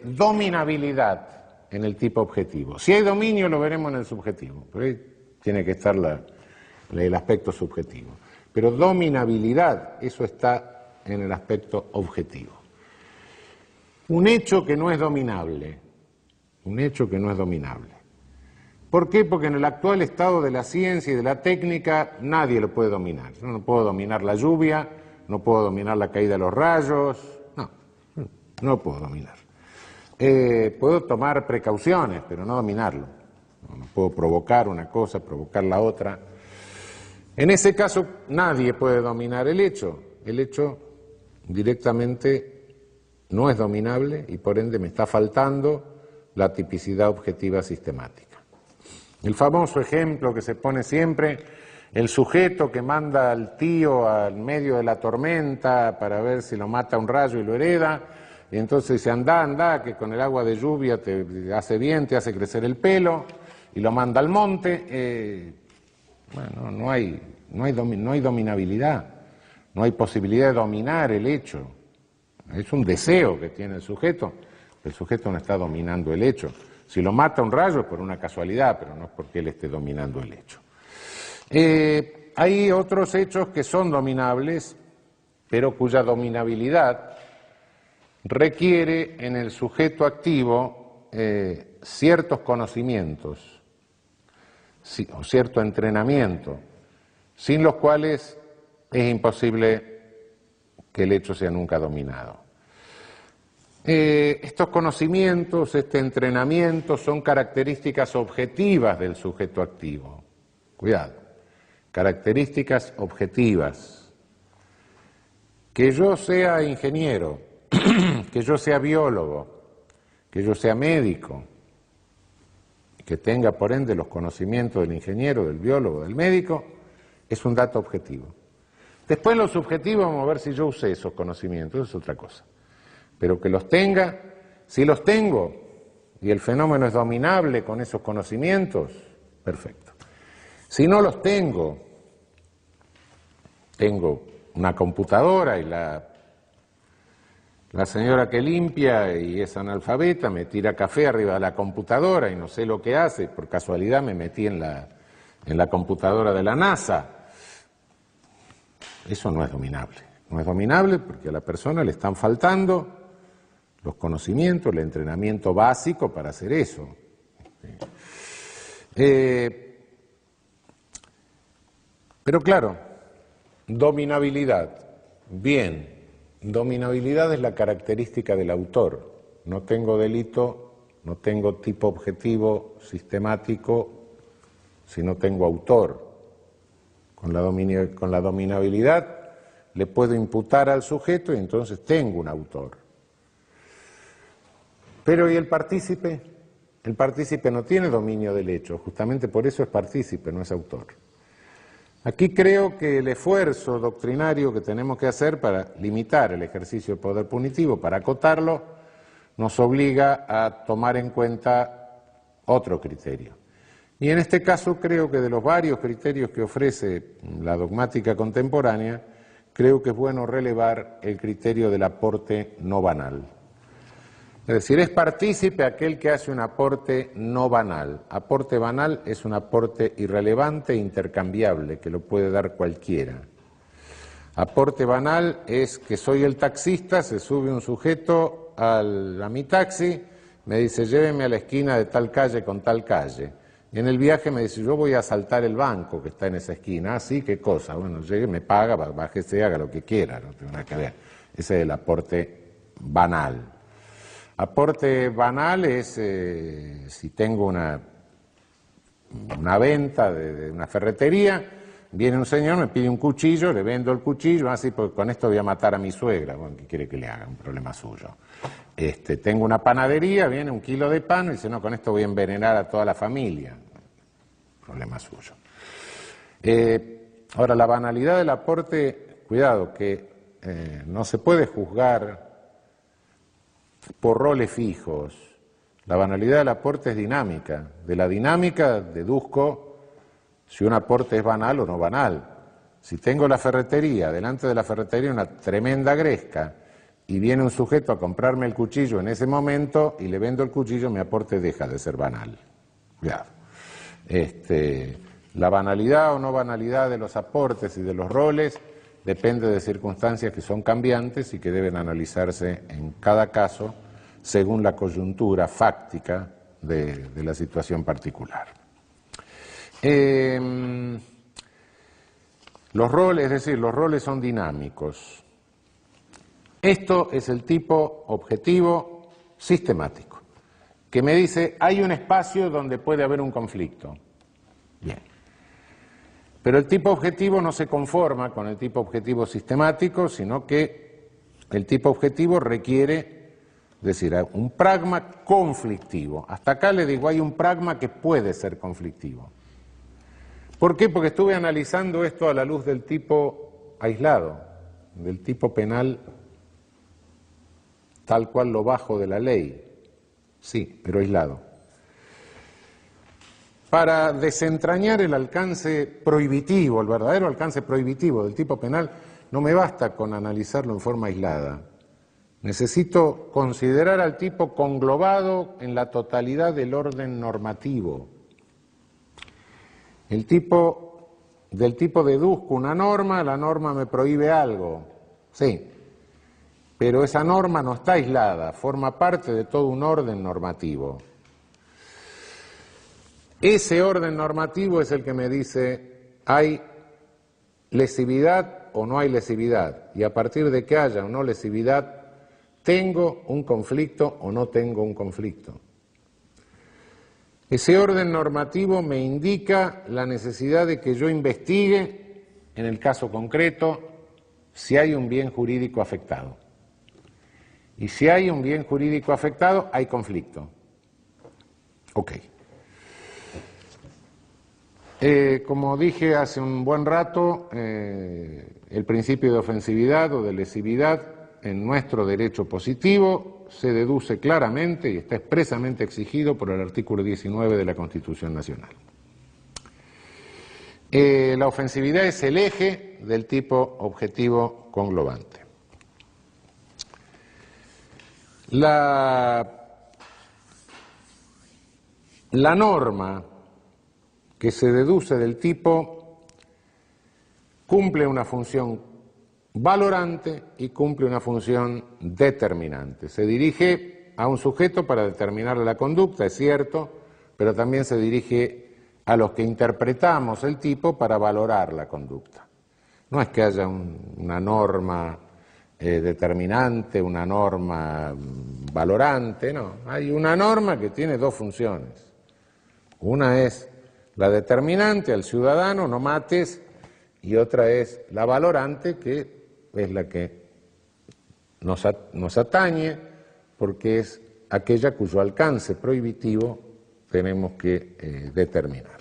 dominabilidad en el tipo objetivo. Si hay dominio lo veremos en el subjetivo, pero ahí tiene que estar el aspecto subjetivo. Pero dominabilidad, eso está en el aspecto objetivo. Un hecho que no es dominable. Un hecho que no es dominable. ¿Por qué? Porque en el actual estado de la ciencia y de la técnica nadie lo puede dominar. Yo no puedo dominar la lluvia, no puedo dominar la caída de los rayos, no lo puedo dominar. Puedo tomar precauciones, pero no dominarlo. No puedo provocar una cosa, provocar la otra. En ese caso nadie puede dominar el hecho. El hecho directamente no es dominable y por ende me está faltando la tipicidad objetiva sistemática. El famoso ejemplo que se pone siempre, el sujeto que manda al tío al medio de la tormenta para ver si lo mata un rayo y lo hereda, y entonces dice, anda, que con el agua de lluvia te hace bien, te hace crecer el pelo, y lo manda al monte. Bueno, no hay dominabilidad, no hay posibilidad de dominar el hecho. Es un deseo que tiene el sujeto no está dominando el hecho. Si lo mata un rayo es por una casualidad, pero no es porque él esté dominando el hecho. Hay otros hechos que son dominables, pero cuya dominabilidad requiere en el sujeto activo ciertos conocimientos o cierto entrenamiento, sin los cuales es imposible que el hecho sea nunca dominado. Estos conocimientos, este entrenamiento son características objetivas del sujeto activo. Cuidado, características objetivas. Que yo sea ingeniero, que yo sea biólogo, que yo sea médico, que tenga por ende los conocimientos del ingeniero, del biólogo, del médico, es un dato objetivo. Después lo subjetivo, vamos a ver si yo usé esos conocimientos, eso es otra cosa. Pero que los tenga, si los tengo y el fenómeno es dominable con esos conocimientos, perfecto. Si no los tengo una computadora y la señora que limpia y es analfabeta me tira café arriba de la computadora y no sé lo que hace, por casualidad me metí en la computadora de la NASA. Eso no es dominable. No es dominable porque a la persona le están faltando los conocimientos, el entrenamiento básico para hacer eso. Pero claro, dominabilidad. Bien, dominabilidad es la característica del autor. No tengo delito, no tengo tipo objetivo sistemático, si no tengo autor. Con la dominabilidad le puedo imputar al sujeto y entonces tengo un autor. Pero ¿y el partícipe? El partícipe no tiene dominio del hecho, justamente por eso es partícipe, no es autor. Aquí creo que el esfuerzo doctrinario que tenemos que hacer para limitar el ejercicio de poder punitivo, para acotarlo, nos obliga a tomar en cuenta otro criterio. Y en este caso creo que de los varios criterios que ofrece la dogmática contemporánea, creo que es bueno relevar el criterio del aporte no banal. Es decir, es partícipe aquel que hace un aporte no banal. Aporte banal es un aporte irrelevante e intercambiable, que lo puede dar cualquiera. Aporte banal es que soy el taxista, se sube un sujeto a mi taxi, me dice lléveme a la esquina de tal calle con tal calle. Y en el viaje me dice, yo voy a asaltar el banco que está en esa esquina. Ah, sí, ¿qué cosa? Bueno, llegue, me paga, bájese, haga lo que quiera, no tengo nada que ver. Ese es el aporte banal. Aporte banal es si tengo una venta de una ferretería, viene un señor, me pide un cuchillo, le vendo el cuchillo, así porque con esto voy a matar a mi suegra. Bueno, ¿qué quiere que le haga? Un problema suyo. Tengo una panadería, viene 1 kilo de pan y dice, no, con esto voy a envenenar a toda la familia. Problema suyo. Ahora, la banalidad del aporte, cuidado, que no se puede juzgar por roles fijos. La banalidad del aporte es dinámica. De la dinámica deduzco si un aporte es banal o no banal. Si tengo la ferretería, delante de la ferretería una tremenda gresca, y viene un sujeto a comprarme el cuchillo en ese momento y le vendo el cuchillo, mi aporte deja de ser banal. Cuidado. La banalidad o no banalidad de los aportes y de los roles depende de circunstancias que son cambiantes y que deben analizarse en cada caso según la coyuntura fáctica de la situación particular. Los roles, es decir, los roles son dinámicos. Esto es el tipo objetivo sistemático, que me dice, hay un espacio donde puede haber un conflicto. Bien. Pero el tipo objetivo no se conforma con el tipo objetivo sistemático, sino que el tipo objetivo requiere, es decir, un pragma conflictivo. Hasta acá le digo, hay un pragma que puede ser conflictivo. ¿Por qué? Porque estuve analizando esto a la luz del tipo aislado, del tipo penal tal cual lo bajo de la ley. Sí, pero aislado. Para desentrañar el alcance prohibitivo, el verdadero alcance prohibitivo del tipo penal, no me basta con analizarlo en forma aislada. Necesito considerar al tipo conglobado en la totalidad del orden normativo. Del tipo deduzco una norma, la norma me prohíbe algo, sí, pero esa norma no está aislada, forma parte de todo un orden normativo. Ese orden normativo es el que me dice, ¿hay lesividad o no hay lesividad? Y a partir de que haya o no lesividad, ¿tengo un conflicto o no tengo un conflicto? Ese orden normativo me indica la necesidad de que yo investigue, en el caso concreto, si hay un bien jurídico afectado. Y si hay un bien jurídico afectado, hay conflicto. Ok. Como dije hace un buen rato, el principio de ofensividad o de lesividad en nuestro derecho positivo se deduce claramente y está expresamente exigido por el artículo 19 de la Constitución Nacional. La ofensividad es el eje del tipo objetivo conglobante. La norma que se deduce del tipo cumple una función valorante y cumple una función determinante. Se dirige a un sujeto para determinarle la conducta, es cierto, pero también se dirige a los que interpretamos el tipo para valorar la conducta. No es que haya una norma determinante, una norma valorante, no. Hay una norma que tiene dos funciones. Una es la determinante al ciudadano, no mates, y otra es la valorante, que es la que nos atañe, porque es aquella cuyo alcance prohibitivo tenemos que determinar.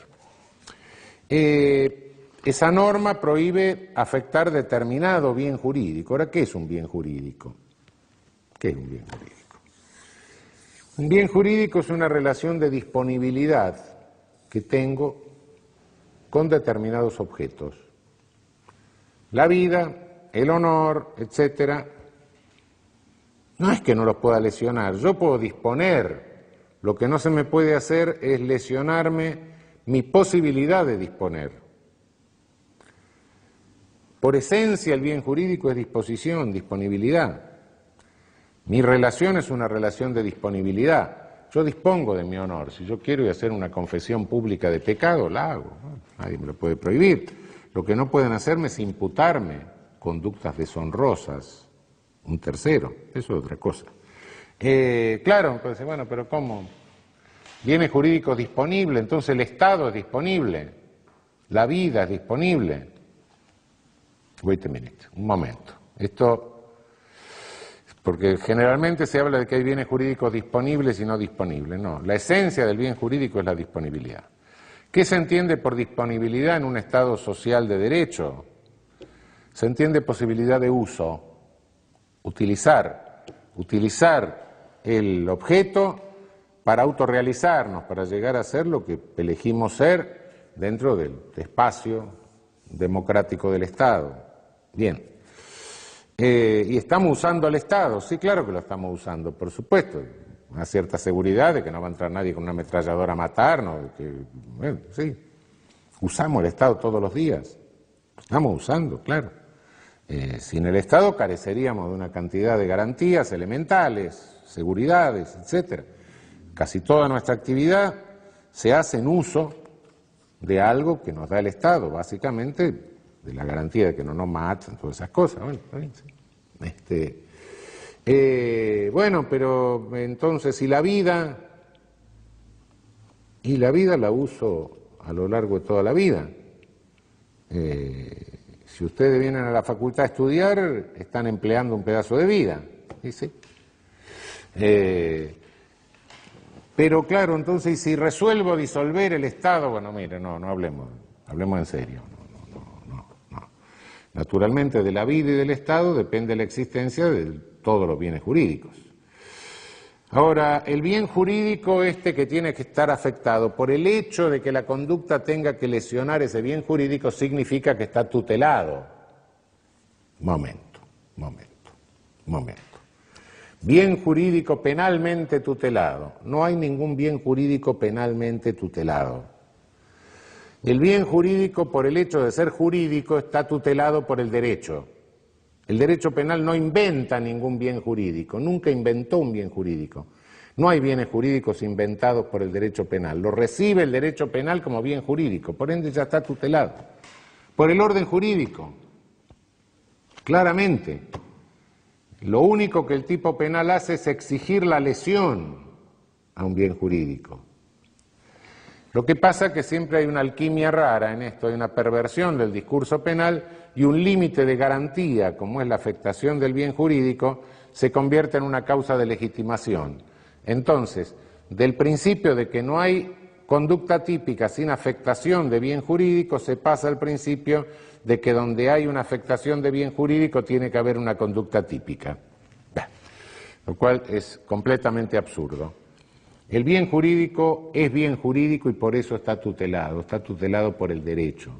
Esa norma prohíbe afectar determinado bien jurídico. Ahora, ¿qué es un bien jurídico? ¿Qué es un bien jurídico? Un bien jurídico es una relación de disponibilidad que tengo con determinados objetos. La vida, el honor, etcétera, no es que no los pueda lesionar, yo puedo disponer. Lo que no se me puede hacer es lesionarme mi posibilidad de disponer. Por esencia el bien jurídico es disposición, disponibilidad. Mi relación es una relación de disponibilidad. yo dispongo de mi honor. Si yo quiero hacer una confesión pública de pecado, la hago. Nadie me lo puede prohibir. Lo que no pueden hacerme es imputarme conductas deshonrosas, un tercero, eso es otra cosa. Claro, entonces, bueno, pero ¿cómo? Bienes jurídicos disponibles, entonces el Estado es disponible, la vida es disponible. Wait a minute, un momento. Esto, porque generalmente se habla de que hay bienes jurídicos disponibles y no disponibles. No, la esencia del bien jurídico es la disponibilidad. ¿Qué se entiende por disponibilidad en un Estado social de derecho? Se entiende posibilidad de uso, utilizar el objeto para autorrealizarnos, para llegar a ser lo que elegimos ser dentro del espacio democrático del Estado. Bien. ¿Y estamos usando al Estado? Sí, claro que lo estamos usando, por supuesto. Una cierta seguridad de que no va a entrar nadie con una ametralladora a matarnos. Bueno, sí. Usamos el Estado todos los días. Lo estamos usando, claro. Sin el Estado careceríamos de una cantidad de garantías elementales, seguridades, etcétera. Casi toda nuestra actividad se hace en uso de algo que nos da el Estado, básicamente de la garantía de que no nos matan, todas esas cosas. Bueno, sí. Bueno, pero entonces, ¿y la vida? Y la vida la uso a lo largo de toda la vida. Si ustedes vienen a la facultad a estudiar, están empleando un pedazo de vida. ¿Sí? Pero claro, entonces, si resuelvo disolver el Estado, bueno, mire, no hablemos en serio. No. Naturalmente, de la vida y del Estado depende la existencia de todos los bienes jurídicos. Ahora, el bien jurídico que tiene que estar afectado por el hecho de que la conducta tenga que lesionar ese bien jurídico significa que está tutelado. Momento. Bien jurídico penalmente tutelado. No hay ningún bien jurídico penalmente tutelado. El bien jurídico, por el hecho de ser jurídico, está tutelado por el derecho. El derecho penal no inventa ningún bien jurídico, nunca inventó un bien jurídico. No hay bienes jurídicos inventados por el derecho penal. Lo recibe el derecho penal como bien jurídico, por ende ya está tutelado. Por el orden jurídico, claramente. Lo único que el tipo penal hace es exigir la lesión a un bien jurídico. Lo que pasa es que siempre hay una alquimia rara en esto, hay una perversión del discurso penal y un límite de garantía, como es la afectación del bien jurídico, se convierte en una causa de legitimación. Entonces, del principio de que no hay conducta típica sin afectación de bien jurídico, se pasa al principio de que donde hay una afectación de bien jurídico tiene que haber una conducta típica, lo cual es completamente absurdo. El bien jurídico es bien jurídico y por eso está tutelado por el derecho.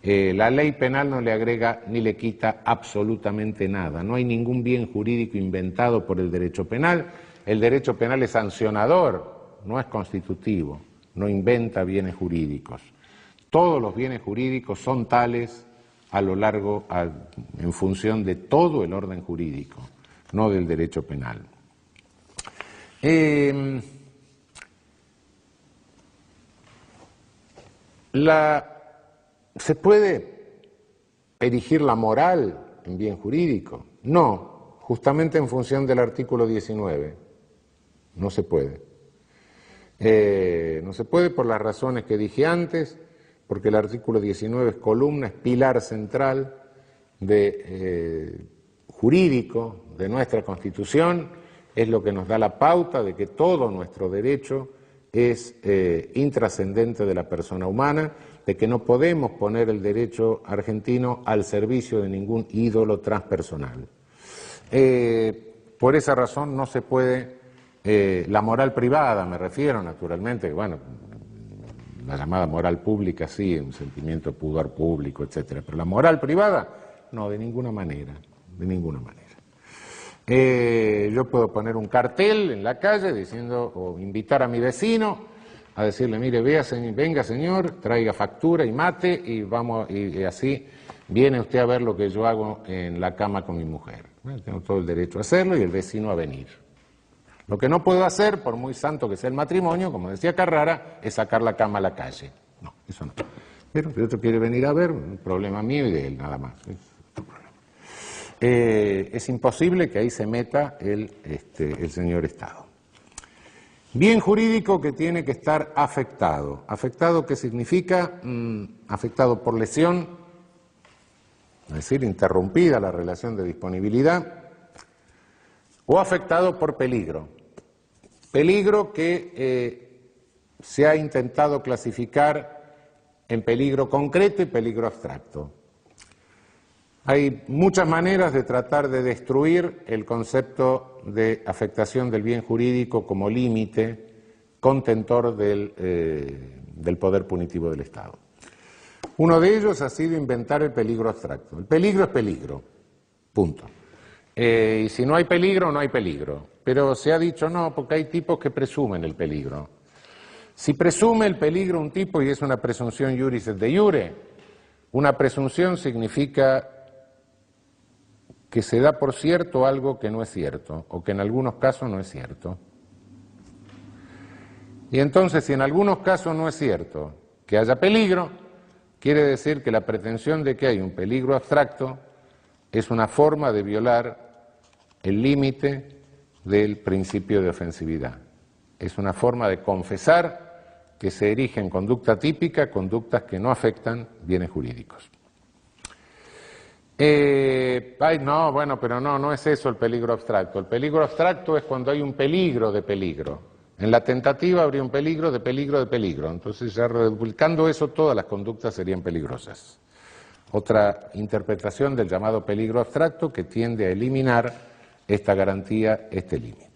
La ley penal no le agrega ni le quita absolutamente nada, no hay ningún bien jurídico inventado por el derecho penal. El derecho penal es sancionador, no es constitutivo, no inventa bienes jurídicos. Todos los bienes jurídicos son tales a lo largo, en función de todo el orden jurídico, no del derecho penal. ¿Se puede erigir la moral en bien jurídico? No, justamente en función del artículo 19. No se puede. No se puede por las razones que dije antes, porque el artículo 19 es columna, es pilar central jurídico de nuestra Constitución, es lo que nos da la pauta de que todo nuestro derecho es intrascendente de la persona humana, de que no podemos poner el derecho argentino al servicio de ningún ídolo transpersonal. Por esa razón no se puede, la moral privada me refiero naturalmente, bueno, la llamada moral pública sí, un sentimiento de pudor público, etcétera, pero la moral privada no, de ninguna manera, de ninguna manera. Yo puedo poner un cartel en la calle diciendo, o invitar a mi vecino a decirle, mire, venga señor, traiga factura y mate y vamos, y así viene usted a ver lo que yo hago en la cama con mi mujer. Bueno, tengo todo el derecho a hacerlo y el vecino a venir. Lo que no puedo hacer, por muy santo que sea el matrimonio, como decía Carrara, es sacar la cama a la calle. No, eso no. Pero si otro quiere venir a ver, un problema mío y de él, nada más. Es imposible que ahí se meta el señor Estado. Bien jurídico que tiene que estar afectado. ¿Afectado qué significa? Afectado por lesión, es decir, interrumpida la relación de disponibilidad, o afectado por peligro. Peligro que se ha intentado clasificar en peligro concreto y peligro abstracto. Hay muchas maneras de tratar de destruir el concepto de afectación del bien jurídico como límite contentor del poder punitivo del Estado. Uno de ellos ha sido inventar el peligro abstracto. El peligro es peligro, punto. Y si no hay peligro, no hay peligro. Pero se ha dicho no, porque hay tipos que presumen el peligro. Si presume el peligro un tipo, y es una presunción iuris et de iure, una presunción significa que se da por cierto algo que no es cierto, o que en algunos casos no es cierto. Y entonces, si en algunos casos no es cierto que haya peligro, quiere decir que la pretensión de que hay un peligro abstracto es una forma de violar el límite del principio de ofensividad. Es una forma de confesar que se erige en conducta típica conductas que no afectan bienes jurídicos. No, bueno, pero no es eso el peligro abstracto. El peligro abstracto es cuando hay un peligro de peligro. En la tentativa habría un peligro de peligro de peligro. Entonces, ya reduplicando eso, todas las conductas serían peligrosas. Otra interpretación del llamado peligro abstracto que tiende a eliminar esta garantía, este límite.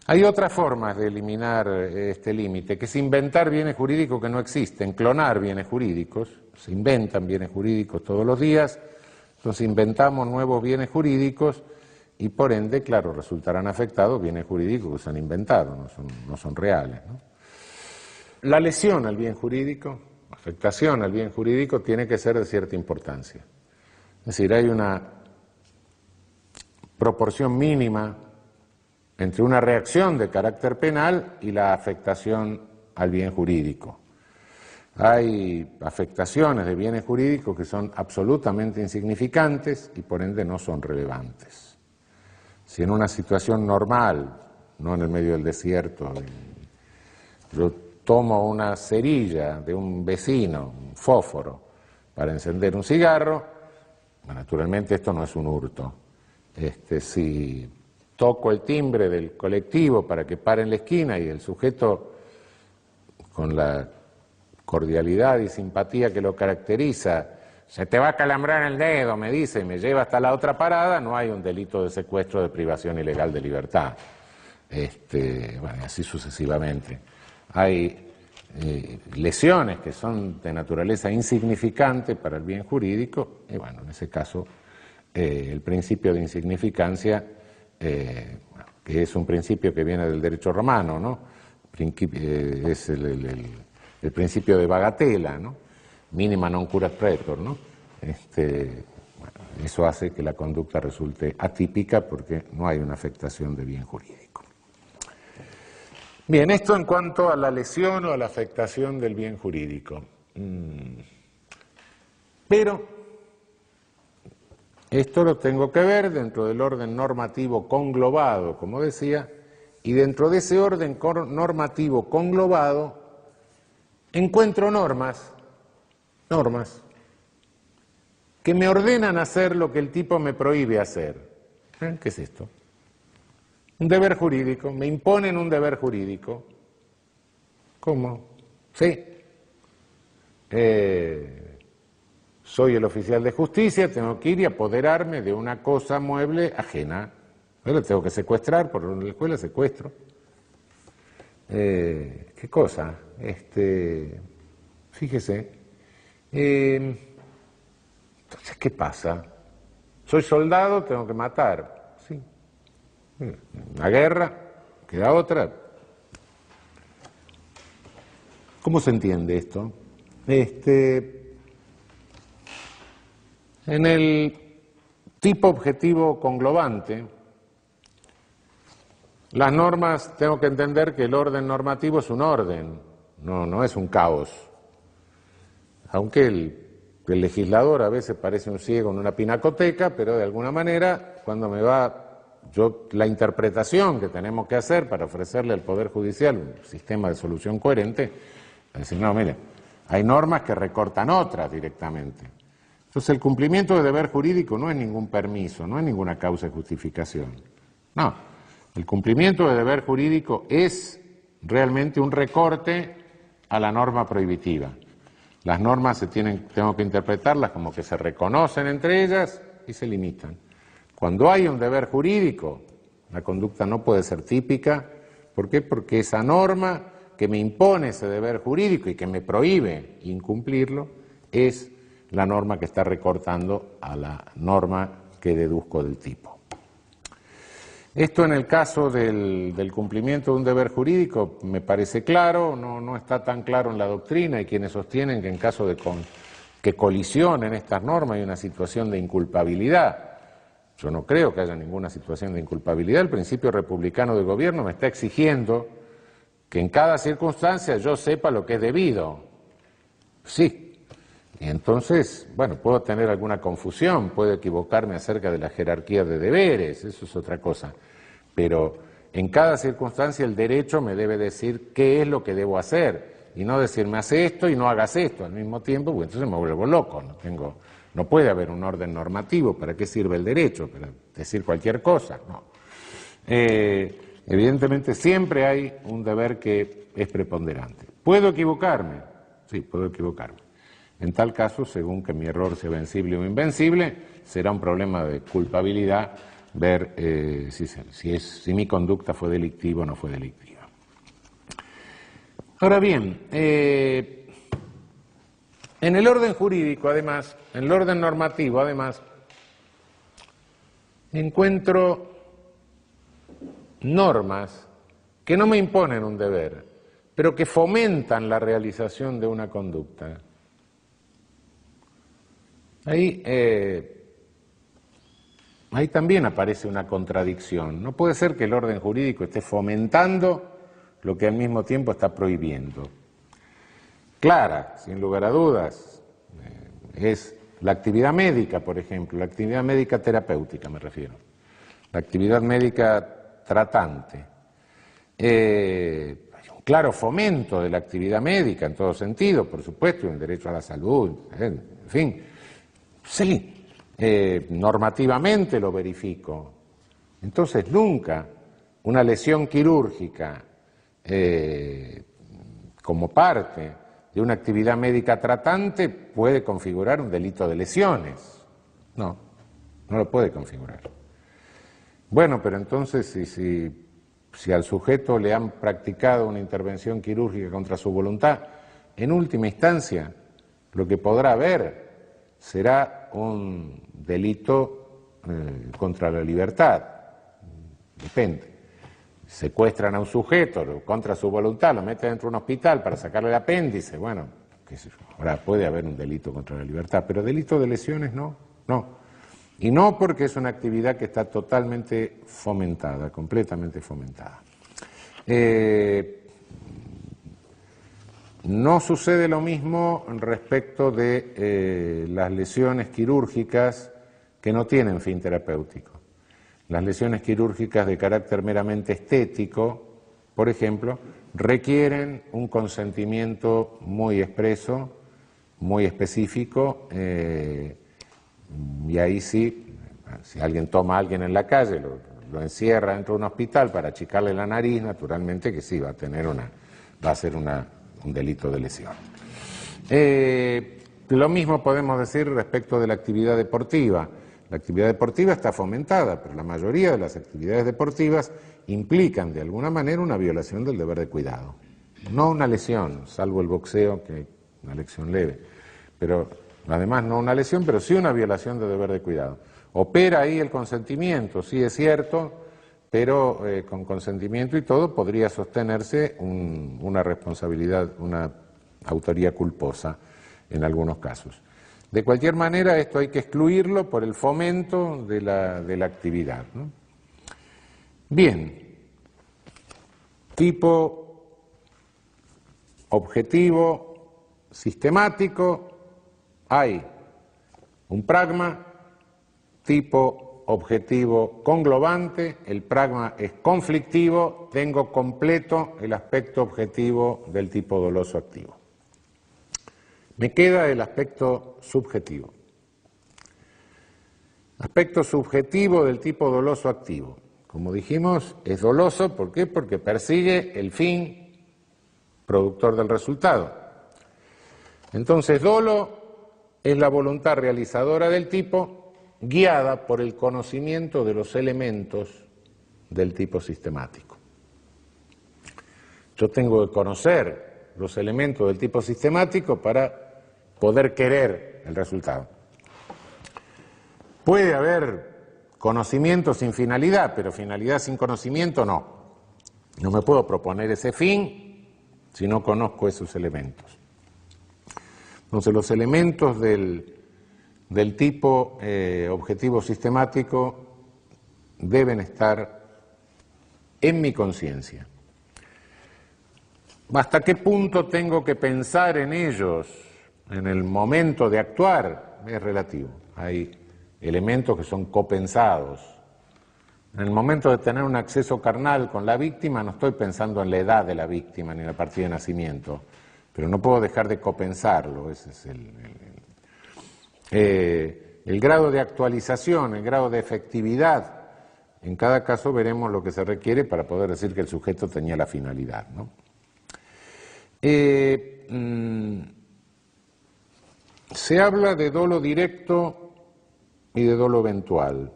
Hay otras formas de eliminar este límite, que es inventar bienes jurídicos que no existen, clonar bienes jurídicos. Se inventan bienes jurídicos todos los días, entonces inventamos nuevos bienes jurídicos y por ende, claro, resultarán afectados bienes jurídicos que se han inventado, no son reales, ¿no? La lesión al bien jurídico, afectación al bien jurídico, tiene que ser de cierta importancia. Es decir, hay una proporción mínima entre una reacción de carácter penal y la afectación al bien jurídico. Hay afectaciones de bienes jurídicos que son absolutamente insignificantes y por ende no son relevantes. Si en una situación normal, no en el medio del desierto, yo tomo una cerilla de un vecino, un fósforo, para encender un cigarro, naturalmente esto no es un hurto. Si toco el timbre del colectivo para que pare en la esquina y el sujeto, con la cordialidad y simpatía que lo caracteriza, se te va a calambrar el dedo, me dice, y me lleva hasta la otra parada, no hay un delito de secuestro de privación ilegal de libertad. Bueno, así sucesivamente. Hay lesiones que son de naturaleza insignificante para el bien jurídico, y bueno, en ese caso el principio de insignificancia, que es un principio que viene del derecho romano, ¿no? Es el principio de bagatela, ¿no? Minima non curat pretor, ¿no? Eso hace que la conducta resulte atípica porque no hay una afectación de bien jurídico. Bien, esto en cuanto a la lesión o a la afectación del bien jurídico. Pero esto lo tengo que ver dentro del orden normativo conglobado, como decía, y dentro de ese orden normativo conglobado encuentro normas que me ordenan hacer lo que el tipo me prohíbe hacer. ¿Qué es esto? Un deber jurídico, me imponen un deber jurídico. ¿Cómo? Sí. Soy el oficial de justicia, tengo que ir y apoderarme de una cosa mueble ajena. Yo tengo que secuestrar, por la escuela secuestro. ¿Qué cosa? Fíjese. Entonces, ¿qué pasa? Soy soldado, tengo que matar. Sí. Una guerra, queda otra. ¿Cómo se entiende esto? En el tipo objetivo conglobante, Las normas, tengo que entender que el orden normativo es un orden, no es un caos. Aunque el legislador a veces parece un ciego en una pinacoteca, pero de alguna manera, cuando la interpretación que tenemos que hacer para ofrecerle al Poder Judicial un sistema de solución coherente, es decir, no, mire, hay normas que recortan otras directamente. Entonces el cumplimiento de deber jurídico no es ningún permiso, no es ninguna causa de justificación. No, el cumplimiento de deber jurídico es realmente un recorte a la norma prohibitiva. Las normas tengo que interpretarlas como que se reconocen entre ellas y se limitan. Cuando hay un deber jurídico, la conducta no puede ser típica. ¿Por qué? Porque esa norma que me impone ese deber jurídico y que me prohíbe incumplirlo es la norma que está recortando a la norma que deduzco del tipo. Esto en el caso del cumplimiento de un deber jurídico me parece claro, no está tan claro en la doctrina. Hay quienes sostienen que en caso de que colisionen estas normas hay una situación de inculpabilidad. Yo no creo que haya ninguna situación de inculpabilidad. El principio republicano de gobierno me está exigiendo que en cada circunstancia yo sepa lo que es debido. Sí. Y entonces, bueno, puedo tener alguna confusión, puedo equivocarme acerca de la jerarquía de deberes, eso es otra cosa. Pero en cada circunstancia el derecho me debe decir qué es lo que debo hacer y no decirme hace esto y no hagas esto al mismo tiempo, porque entonces me vuelvo loco. No puede haber un orden normativo. ¿Para qué sirve el derecho? ¿Para decir cualquier cosa? No. Evidentemente siempre hay un deber que es preponderante. ¿Puedo equivocarme? Sí, puedo equivocarme. En tal caso, según que mi error sea vencible o invencible, será un problema de culpabilidad ver si mi conducta fue delictiva o no fue delictiva. Ahora bien, en el orden jurídico, además, en el orden normativo, además, encuentro normas que no me imponen un deber, pero que fomentan la realización de una conducta. Ahí también aparece una contradicción. No puede ser que el orden jurídico esté fomentando lo que al mismo tiempo está prohibiendo. Clara, sin lugar a dudas, es la actividad médica, por ejemplo, la actividad médica terapéutica me refiero, la actividad médica tratante. Hay un claro fomento de la actividad médica en todo sentido, por supuesto, un derecho a la salud, en fin. Sí, normativamente lo verifico. Entonces nunca una lesión quirúrgica como parte de una actividad médica tratante puede configurar un delito de lesiones. No lo puede configurar. Bueno, pero entonces si al sujeto le han practicado una intervención quirúrgica contra su voluntad, en última instancia lo que podrá haber será un delito contra la libertad. Depende. Secuestran a un sujeto contra su voluntad, lo meten dentro de un hospital para sacarle el apéndice, bueno, qué sé yo. Ahora puede haber un delito contra la libertad, pero delito de lesiones no. Y no porque es una actividad que está totalmente fomentada, completamente fomentada. No sucede lo mismo respecto de las lesiones quirúrgicas que no tienen fin terapéutico. Las lesiones quirúrgicas de carácter meramente estético, por ejemplo, requieren un consentimiento muy expreso, muy específico, y ahí sí, si alguien toma a alguien en la calle, lo encierra dentro de un hospital para achicarle la nariz, naturalmente que sí, va a ser un delito de lesión. Lo mismo podemos decir respecto de la actividad deportiva. La actividad deportiva está fomentada, pero la mayoría de las actividades deportivas implican de alguna manera una violación del deber de cuidado. No una lesión, salvo el boxeo, que es una lesión leve, pero además no una lesión, pero sí una violación del deber de cuidado. Opera ahí el consentimiento, sí es cierto, pero con consentimiento y todo podría sostenerse una responsabilidad, una autoría culposa en algunos casos. De cualquier manera, esto hay que excluirlo por el fomento de la actividad, ¿no? Bien, tipo objetivo sistemático, hay un pragma, tipo objetivo conglobante, el pragma es conflictivo, tengo completo el aspecto objetivo del tipo doloso activo. Me queda el aspecto subjetivo. Aspecto subjetivo del tipo doloso activo. Como dijimos, es doloso, ¿por qué? Porque persigue el fin productor del resultado. Entonces, dolo es la voluntad realizadora del tipo guiada por el conocimiento de los elementos del tipo sistemático. Yo tengo que conocer los elementos del tipo sistemático para poder querer el resultado. Puede haber conocimiento sin finalidad, pero finalidad sin conocimiento no. No me puedo proponer ese fin si no conozco esos elementos. Entonces, los elementos del tipo objetivo sistemático deben estar en mi conciencia. ¿Hasta qué punto tengo que pensar en ellos en el momento de actuar? Es relativo. Hay elementos que son copensados. En el momento de tener un acceso carnal con la víctima, no estoy pensando en la edad de la víctima ni en la partida de nacimiento, pero no puedo dejar de copensarlo. Ese es el grado de actualización, el grado de efectividad. En cada caso veremos lo que se requiere para poder decir que el sujeto tenía la finalidad, ¿no? Se habla de dolo directo y de dolo eventual.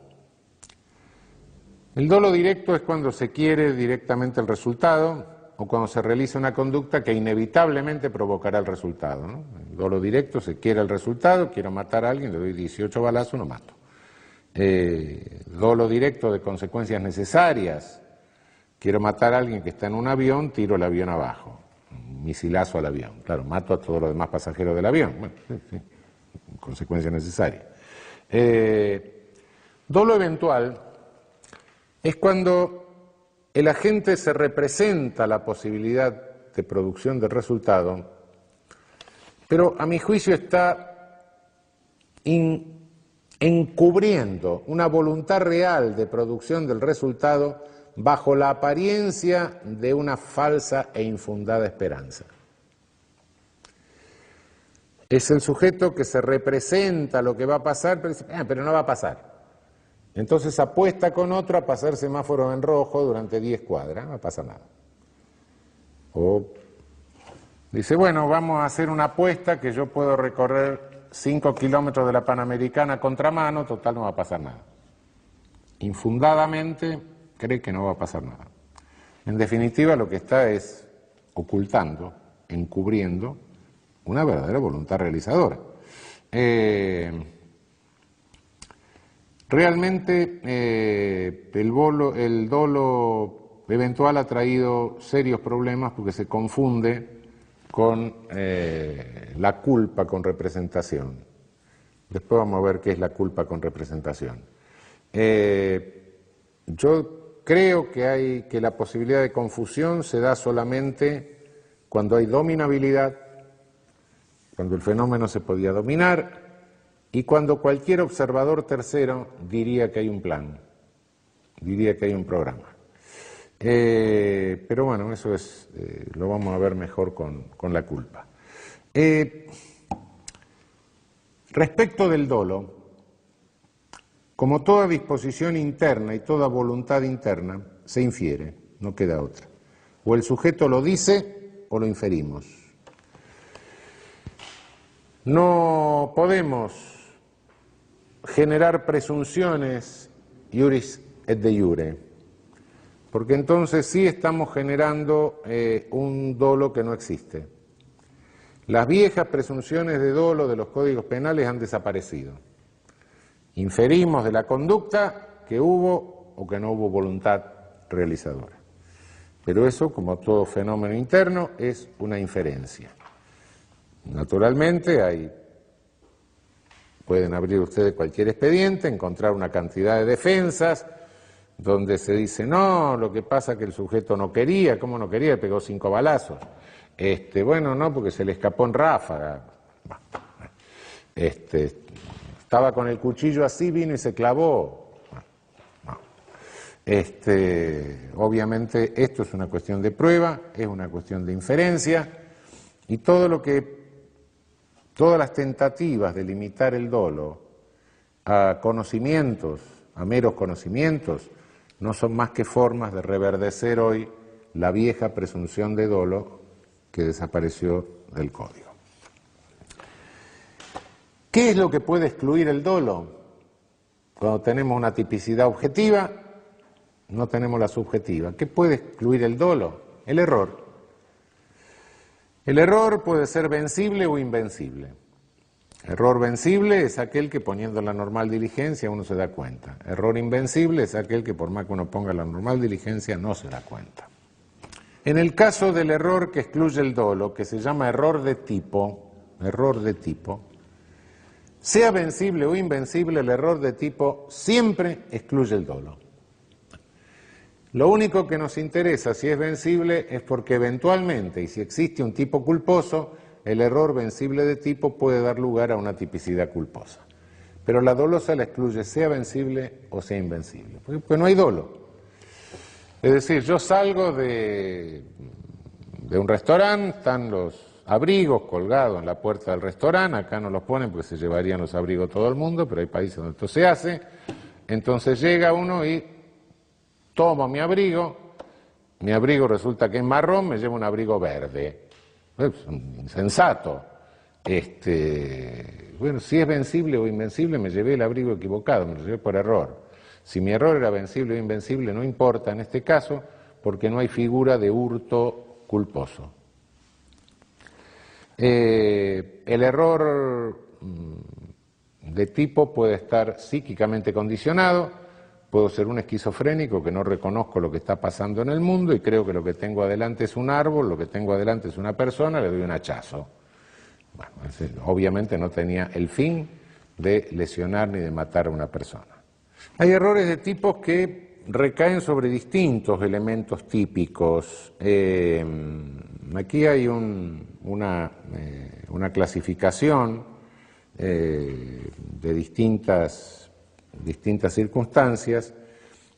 El dolo directo es cuando se quiere directamente el resultado o cuando se realiza una conducta que inevitablemente provocará el resultado, ¿no? El dolo directo, se quiere el resultado, quiero matar a alguien, le doy 18 balazos, lo mato. Dolo directo de consecuencias necesarias, quiero matar a alguien que está en un avión, tiro el avión abajo, un misilazo al avión, claro, mato a todos los demás pasajeros del avión, bueno, sí, consecuencia necesaria. Dolo eventual es cuando el agente se representa la posibilidad de producción del resultado, pero a mi juicio está encubriendo una voluntad real de producción del resultado bajo la apariencia de una falsa e infundada esperanza. Es el sujeto que se representa lo que va a pasar, pero dice, pero no va a pasar. Entonces apuesta con otro a pasar semáforos en rojo durante 10 cuadras, no pasa nada. O dice, bueno, vamos a hacer una apuesta que yo puedo recorrer 5 kilómetros de la Panamericana a contramano, total no va a pasar nada. Infundadamente cree que no va a pasar nada. En definitiva, lo que está es ocultando, encubriendo una verdadera voluntad realizadora. Realmente el dolo eventual ha traído serios problemas porque se confunde con la culpa con representación. Después vamos a ver qué es la culpa con representación. Yo creo que la posibilidad de confusión se da solamente cuando hay dominabilidad, cuando el fenómeno se podía dominar, y cuando cualquier observador tercero diría que hay un plan, diría que hay un programa. Pero bueno, eso lo vamos a ver mejor con la culpa. Respecto del dolo, como toda disposición interna y toda voluntad interna, se infiere, no queda otra. O el sujeto lo dice o lo inferimos. No podemos generar presunciones iuris et de iure, porque entonces sí estamos generando un dolo que no existe. Las viejas presunciones de dolo de los códigos penales han desaparecido. Inferimos de la conducta que hubo o que no hubo voluntad realizadora. Pero eso, como todo fenómeno interno, es una inferencia. Naturalmente pueden abrir ustedes cualquier expediente, encontrar una cantidad de defensas, donde se dice, no, lo que pasa es que el sujeto no quería, ¿cómo no quería? Pegó 5 balazos. Bueno, no, porque se le escapó en ráfaga. Estaba con el cuchillo así, vino y se clavó. No. Obviamente esto es una cuestión de prueba, es una cuestión de inferencia, y todas las tentativas de limitar el dolo a conocimientos, a meros conocimientos, no son más que formas de reverdecer hoy la vieja presunción de dolo que desapareció del Código. ¿Qué es lo que puede excluir el dolo? Cuando tenemos una tipicidad objetiva, no tenemos la subjetiva. ¿Qué puede excluir el dolo? El error. El error puede ser vencible o invencible. Error vencible es aquel que poniendo la normal diligencia uno se da cuenta. Error invencible es aquel que por más que uno ponga la normal diligencia no se da cuenta. En el caso del error que excluye el dolo, que se llama error de tipo, sea vencible o invencible, el error de tipo siempre excluye el dolo. Lo único que nos interesa si es vencible es porque eventualmente, y si existe un tipo culposo, el error vencible de tipo puede dar lugar a una tipicidad culposa. Pero la dolosa la excluye sea vencible o sea invencible, porque no hay dolo. Es decir, yo salgo de un restaurante, están los abrigos colgados en la puerta del restaurante, acá no los ponen porque se llevarían los abrigos todo el mundo, pero hay países donde esto se hace. Entonces llega uno y tomo mi abrigo resulta que es marrón, me llevo un abrigo verde. Es insensato. Bueno, si es vencible o invencible, me llevé el abrigo equivocado, me lo llevé por error. Si mi error era vencible o invencible, no importa en este caso, porque no hay figura de hurto culposo. El error de tipo puede estar psíquicamente condicionado. Puedo ser un esquizofrénico que no reconozco lo que está pasando en el mundo y creo que lo que tengo adelante es un árbol, lo que tengo adelante es una persona, le doy un hachazo. Bueno, obviamente no tenía el fin de lesionar ni de matar a una persona. Hay errores de tipos que recaen sobre distintos elementos típicos. Aquí hay una clasificación de distintas circunstancias.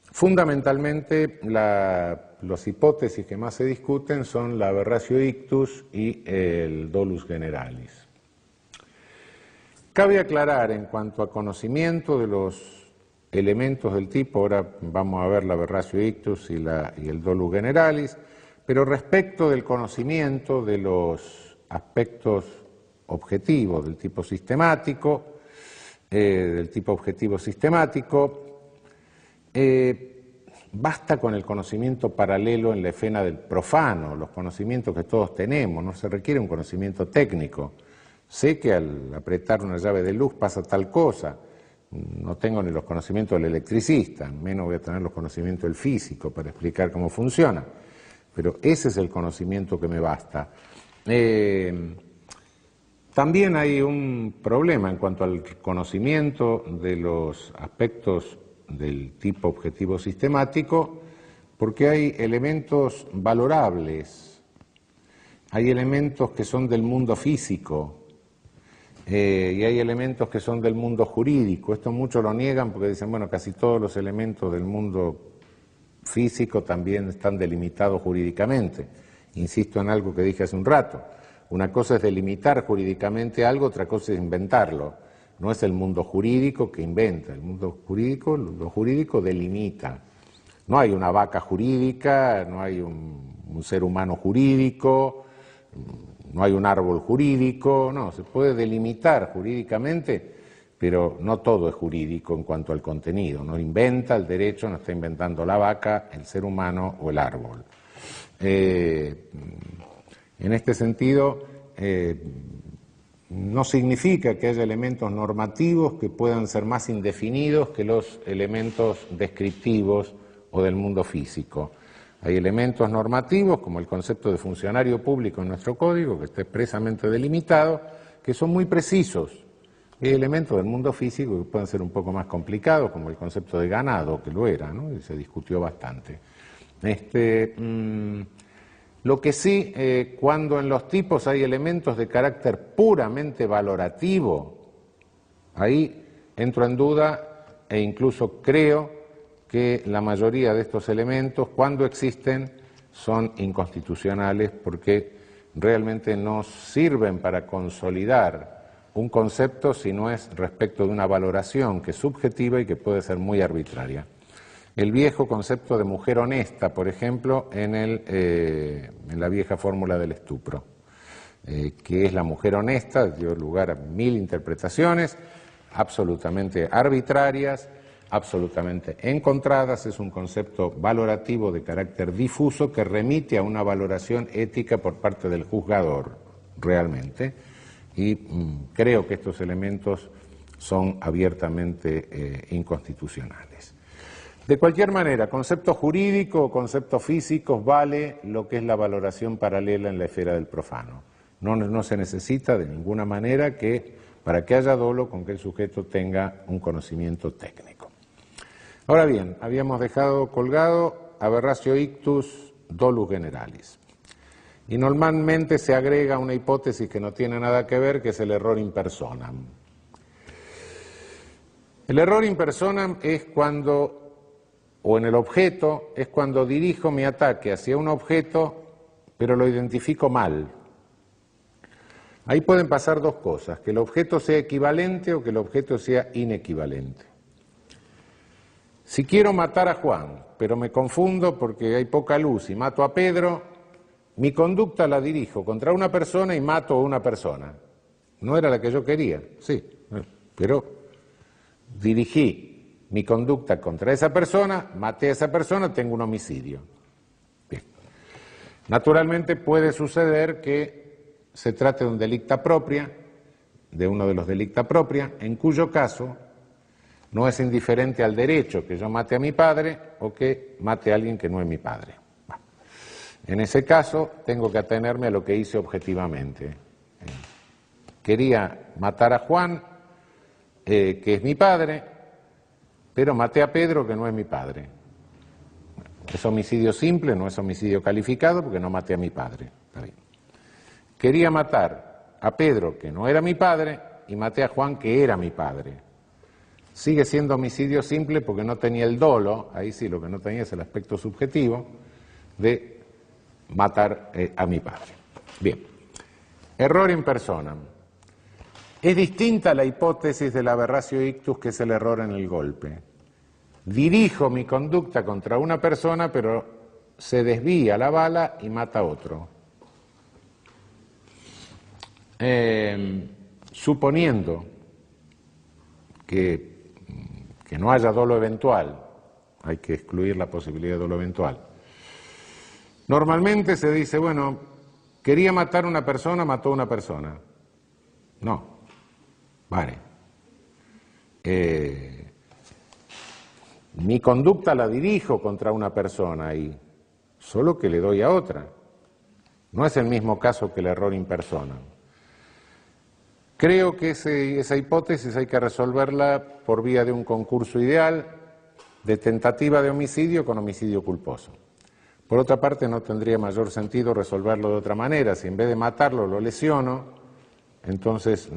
Fundamentalmente las hipótesis que más se discuten son la aberratio ictus y el dolus generalis. Cabe aclarar en cuanto a conocimiento de los elementos del tipo, ahora vamos a ver la aberratio ictus y el dolus generalis, pero respecto del conocimiento de los aspectos objetivos del tipo sistemático, del tipo objetivo sistemático, basta con el conocimiento paralelo en la esfera del profano, los conocimientos que todos tenemos, no se requiere un conocimiento técnico. Sé que al apretar una llave de luz pasa tal cosa, no tengo ni los conocimientos del electricista, menos voy a tener los conocimientos del físico para explicar cómo funciona, pero ese es el conocimiento que me basta. También hay un problema en cuanto al conocimiento de los aspectos del tipo objetivo sistemático, porque hay elementos valorables, hay elementos que son del mundo físico y hay elementos que son del mundo jurídico. Esto muchos lo niegan porque dicen, bueno, casi todos los elementos del mundo físico también están delimitados jurídicamente. Insisto en algo que dije hace un rato. Una cosa es delimitar jurídicamente algo, otra cosa es inventarlo. No es el mundo jurídico que inventa, el mundo jurídico, lo jurídico delimita. No hay una vaca jurídica, no hay un ser humano jurídico, no hay un árbol jurídico, no, se puede delimitar jurídicamente, pero no todo es jurídico en cuanto al contenido. No inventa el derecho, no está inventando la vaca, el ser humano o el árbol. En este sentido, no significa que haya elementos normativos que puedan ser más indefinidos que los elementos descriptivos o del mundo físico. Hay elementos normativos, como el concepto de funcionario público en nuestro código, que está expresamente delimitado, que son muy precisos. Hay elementos del mundo físico que pueden ser un poco más complicados, como el concepto de ganado, que lo era, ¿no? Y se discutió bastante. Lo que sí, cuando en los tipos hay elementos de carácter puramente valorativo, ahí entro en duda e incluso creo que la mayoría de estos elementos, cuando existen, son inconstitucionales porque realmente no sirven para consolidar un concepto si no es respecto de una valoración que es subjetiva y que puede ser muy arbitraria. El viejo concepto de mujer honesta, por ejemplo, en la vieja fórmula del estupro, que es la mujer honesta, dio lugar a 1000 interpretaciones, absolutamente arbitrarias, absolutamente encontradas, es un concepto valorativo de carácter difuso que remite a una valoración ética por parte del juzgador, realmente, y creo que estos elementos son abiertamente inconstitucionales. De cualquier manera, concepto jurídico o conceptos físicos vale lo que es la valoración paralela en la esfera del profano. No se necesita de ninguna manera que, para que haya dolo, con que el sujeto tenga un conocimiento técnico. Ahora bien, habíamos dejado colgado aberratio ictus dolus generalis. Y normalmente se agrega una hipótesis que no tiene nada que ver, que es el error in personam. El error in personam es cuando, o en el objeto, es cuando dirijo mi ataque hacia un objeto, pero lo identifico mal. Ahí pueden pasar dos cosas, que el objeto sea equivalente o que el objeto sea inequivalente. Si quiero matar a Juan, pero me confundo porque hay poca luz y mato a Pedro, mi conducta la dirijo contra una persona y mato a una persona. No era la que yo quería, sí, pero dirigí mi conducta contra esa persona, maté a esa persona, tengo un homicidio. Bien. Naturalmente puede suceder que se trate de un delicta propria, de uno de los delicta propria, en cuyo caso no es indiferente al derecho que yo mate a mi padre o que mate a alguien que no es mi padre. En ese caso tengo que atenerme a lo que hice objetivamente. Quería matar a Juan, que es mi padre, pero maté a Pedro, que no es mi padre. Es homicidio simple, no es homicidio calificado, porque no maté a mi padre. Está bien. Quería matar a Pedro, que no era mi padre, y maté a Juan, que era mi padre. Sigue siendo homicidio simple porque no tenía el dolo, ahí sí lo que no tenía es el aspecto subjetivo de matar a mi padre. Bien, error in personam. Es distinta la hipótesis del aberratio ictus, que es el error en el golpe. Dirijo mi conducta contra una persona, pero se desvía la bala y mata a otro. Suponiendo que no haya dolo eventual, hay que excluir la posibilidad de dolo eventual. Normalmente se dice, bueno, quería matar a una persona, mató a una persona. No, vale. Mi conducta la dirijo contra una persona y solo que le doy a otra. No es el mismo caso que el error in personam. Creo que esa hipótesis hay que resolverla por vía de un concurso ideal de tentativa de homicidio con homicidio culposo. Por otra parte, no tendría mayor sentido resolverlo de otra manera. Si en vez de matarlo lo lesiono, entonces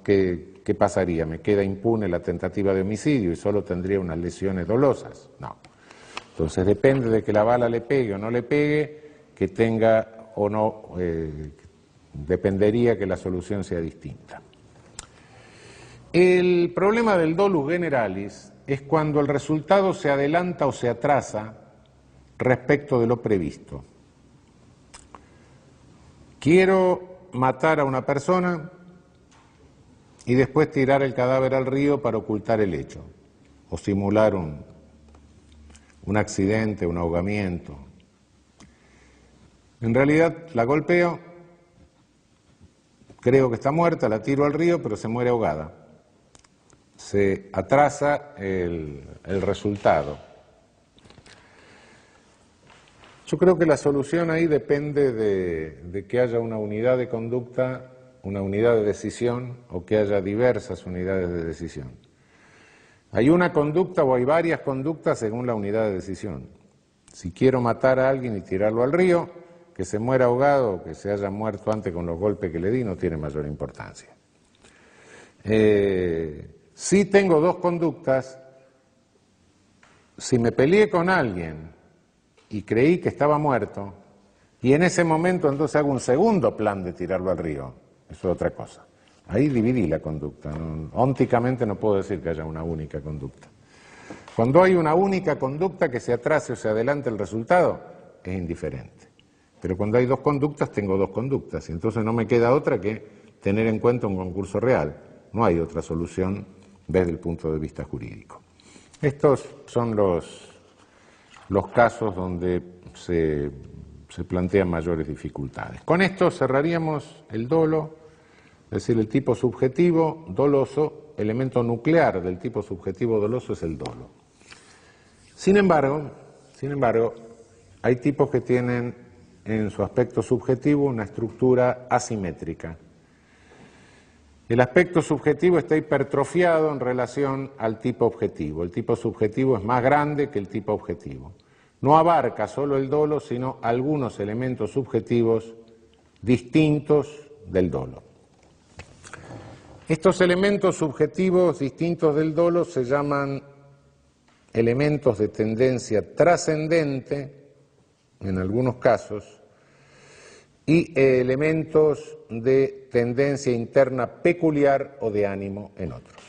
¿qué pasaría? ¿Me queda impune la tentativa de homicidio y solo tendría unas lesiones dolosas? No. Entonces depende de que la bala le pegue o no le pegue, que tenga o no, dependería que la solución sea distinta. El problema del dolus generalis es cuando el resultado se adelanta o se atrasa respecto de lo previsto. Quiero matar a una persona y después tirar el cadáver al río para ocultar el hecho, o simular un accidente, un ahogamiento. En realidad la golpeo, creo que está muerta, la tiro al río, pero se muere ahogada. Se atrasa el resultado. Yo creo que la solución ahí depende de que haya una unidad de conducta una unidad de decisión o que haya diversas unidades de decisión. Hay una conducta o hay varias conductas según la unidad de decisión. Si quiero matar a alguien y tirarlo al río, que se muera ahogado o que se haya muerto antes con los golpes que le di no tiene mayor importancia. Si tengo dos conductas, si me peleé con alguien y creí que estaba muerto, y en ese momento entonces hago un segundo plan de tirarlo al río, eso es otra cosa. Ahí dividí la conducta, ónticamente no puedo decir que haya una única conducta. Cuando hay una única conducta que se atrase o se adelante el resultado, es indiferente. Pero cuando hay dos conductas, tengo dos conductas, y entonces no me queda otra que tener en cuenta un concurso real. No hay otra solución desde el punto de vista jurídico. Estos son los casos donde se plantean mayores dificultades. Con esto cerraríamos el dolo, es decir, el tipo subjetivo doloso, elemento nuclear del tipo subjetivo doloso es el dolo. Sin embargo, hay tipos que tienen en su aspecto subjetivo una estructura asimétrica. El aspecto subjetivo está hipertrofiado en relación al tipo objetivo. El tipo subjetivo es más grande que el tipo objetivo. No abarca solo el dolo, sino algunos elementos subjetivos distintos del dolo. Estos elementos subjetivos distintos del dolo se llaman elementos de tendencia trascendente, en algunos casos, y elementos de tendencia interna peculiar o de ánimo en otros.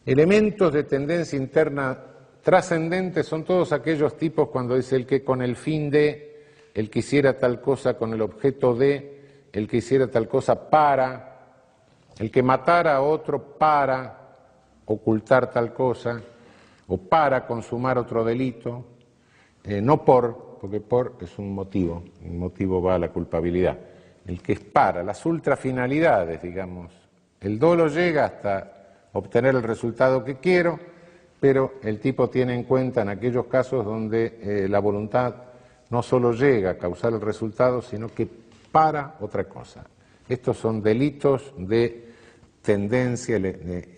Elementos de tendencia interna trascendente son todos aquellos tipos cuando dice el que con el fin de, el que hiciera tal cosa con el objeto de, el que hiciera tal cosa para, el que matara a otro para ocultar tal cosa o para consumar otro delito, no porque por es un motivo va a la culpabilidad. El que es para, las ultrafinalidades, digamos. El dolo llega hasta obtener el resultado que quiero, pero el tipo tiene en cuenta en aquellos casos donde la voluntad no solo llega a causar el resultado, sino que para otra cosa. Estos son delitos de tendencia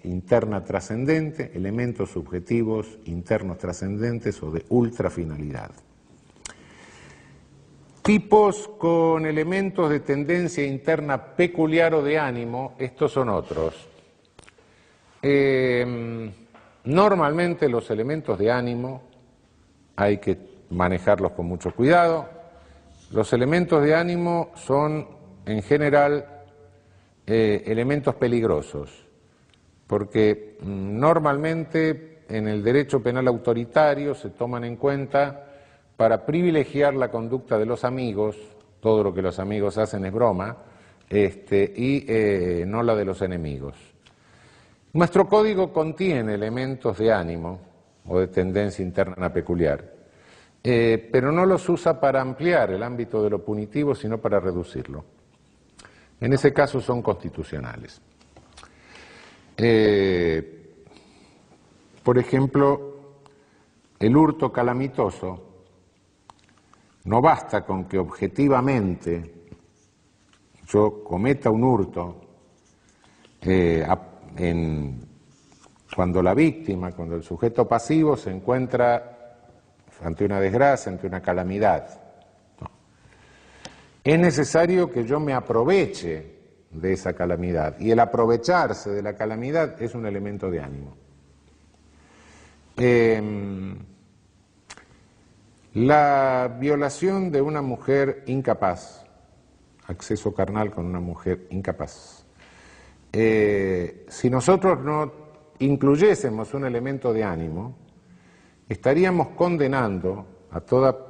interna trascendente, elementos subjetivos internos trascendentes o de ultrafinalidad. Tipos con elementos de tendencia interna peculiar o de ánimo, estos son otros. Normalmente los elementos de ánimo hay que manejarlos con mucho cuidado. Los elementos de ánimo son en general elementos peligrosos, porque normalmente en el derecho penal autoritario se toman en cuenta para privilegiar la conducta de los amigos, todo lo que los amigos hacen es broma, y no la de los enemigos. Nuestro código contiene elementos de ánimo o de tendencia interna peculiar, pero no los usa para ampliar el ámbito de lo punitivo, sino para reducirlo. En ese caso son constitucionales. Por ejemplo, el hurto calamitoso no basta con que objetivamente yo cometa un hurto cuando la víctima, cuando el sujeto pasivo se encuentra ante una desgracia, ante una calamidad. Es necesario que yo me aproveche de esa calamidad, y el aprovecharse de la calamidad es un elemento de ánimo. La violación de una mujer incapaz, acceso carnal con una mujer incapaz, si nosotros no incluyésemos un elemento de ánimo, estaríamos condenando a toda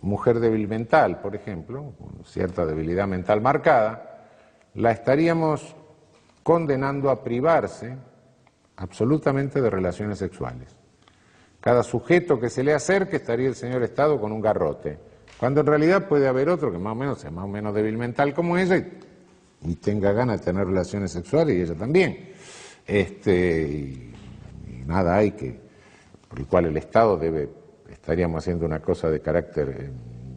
mujer débil mental, por ejemplo, con cierta debilidad mental marcada, la estaríamos condenando a privarse absolutamente de relaciones sexuales. Cada sujeto que se le acerque estaría el señor Estado con un garrote, cuando en realidad puede haber otro que más o menos sea más o menos débil mental como ella y tenga ganas de tener relaciones sexuales, y ella también. Y nada hay por el cual el Estado estaríamos haciendo una cosa de carácter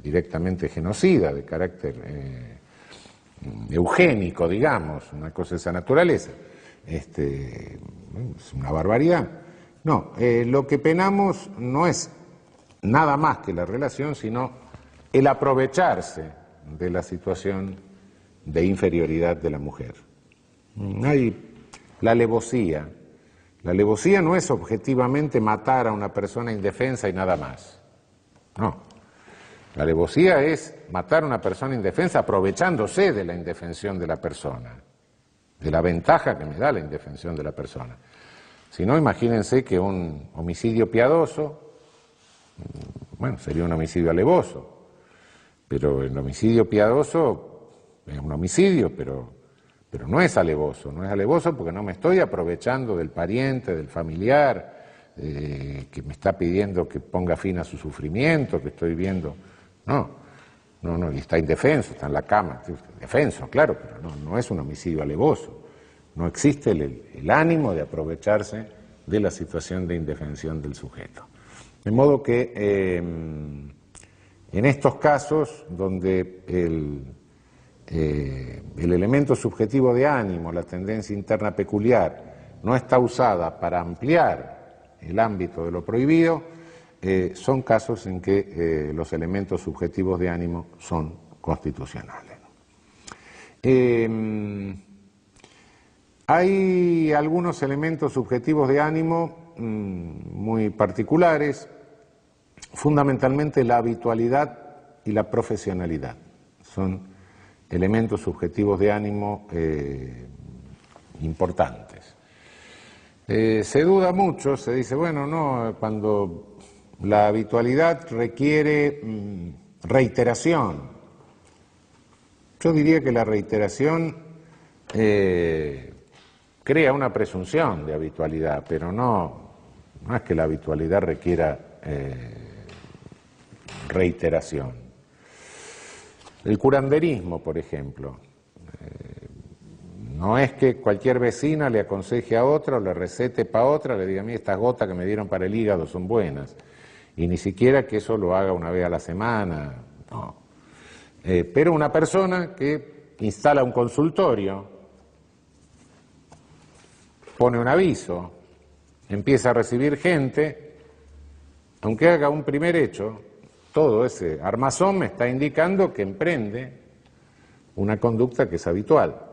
directamente genocida, de carácter eugénico, digamos, una cosa de esa naturaleza. Es una barbaridad. No, lo que penamos no es nada más que la relación, sino el aprovecharse de la situación de inferioridad de la mujer. Hay la alevosía. La alevosía no es objetivamente matar a una persona indefensa y nada más. No. La alevosía es matar a una persona indefensa aprovechándose de la indefensión de la persona, de la ventaja que me da la indefensión de la persona. Si no, imagínense que un homicidio piadoso, bueno, sería un homicidio alevoso, pero el homicidio piadoso es un homicidio, pero no es alevoso. No es alevoso porque no me estoy aprovechando del pariente, del familiar, que me está pidiendo que ponga fin a su sufrimiento, que estoy viendo. No, y está indefenso, está en la cama, defenso, claro, pero no es un homicidio alevoso. No existe el ánimo de aprovecharse de la situación de indefensión del sujeto. De modo que en estos casos donde el elemento subjetivo de ánimo, la tendencia interna peculiar, no está usada para ampliar el ámbito de lo prohibido, son casos en que los elementos subjetivos de ánimo son constitucionales. Hay algunos elementos subjetivos de ánimo muy particulares, fundamentalmente la habitualidad y la profesionalidad. Son elementos subjetivos de ánimo importantes. Se duda mucho, se dice, bueno, no, cuando la habitualidad requiere reiteración. Yo diría que la reiteración crea una presunción de habitualidad, pero no es que la habitualidad requiera reiteración. El curanderismo, por ejemplo, no es que cualquier vecina le aconseje a otra o le recete para otra, le diga, mira, estas gotas que me dieron para el hígado son buenas, y ni siquiera que eso lo haga una vez a la semana, no. Pero una persona que instala un consultorio, pone un aviso, empieza a recibir gente, aunque haga un primer hecho, todo ese armazón me está indicando que emprende una conducta que es habitual.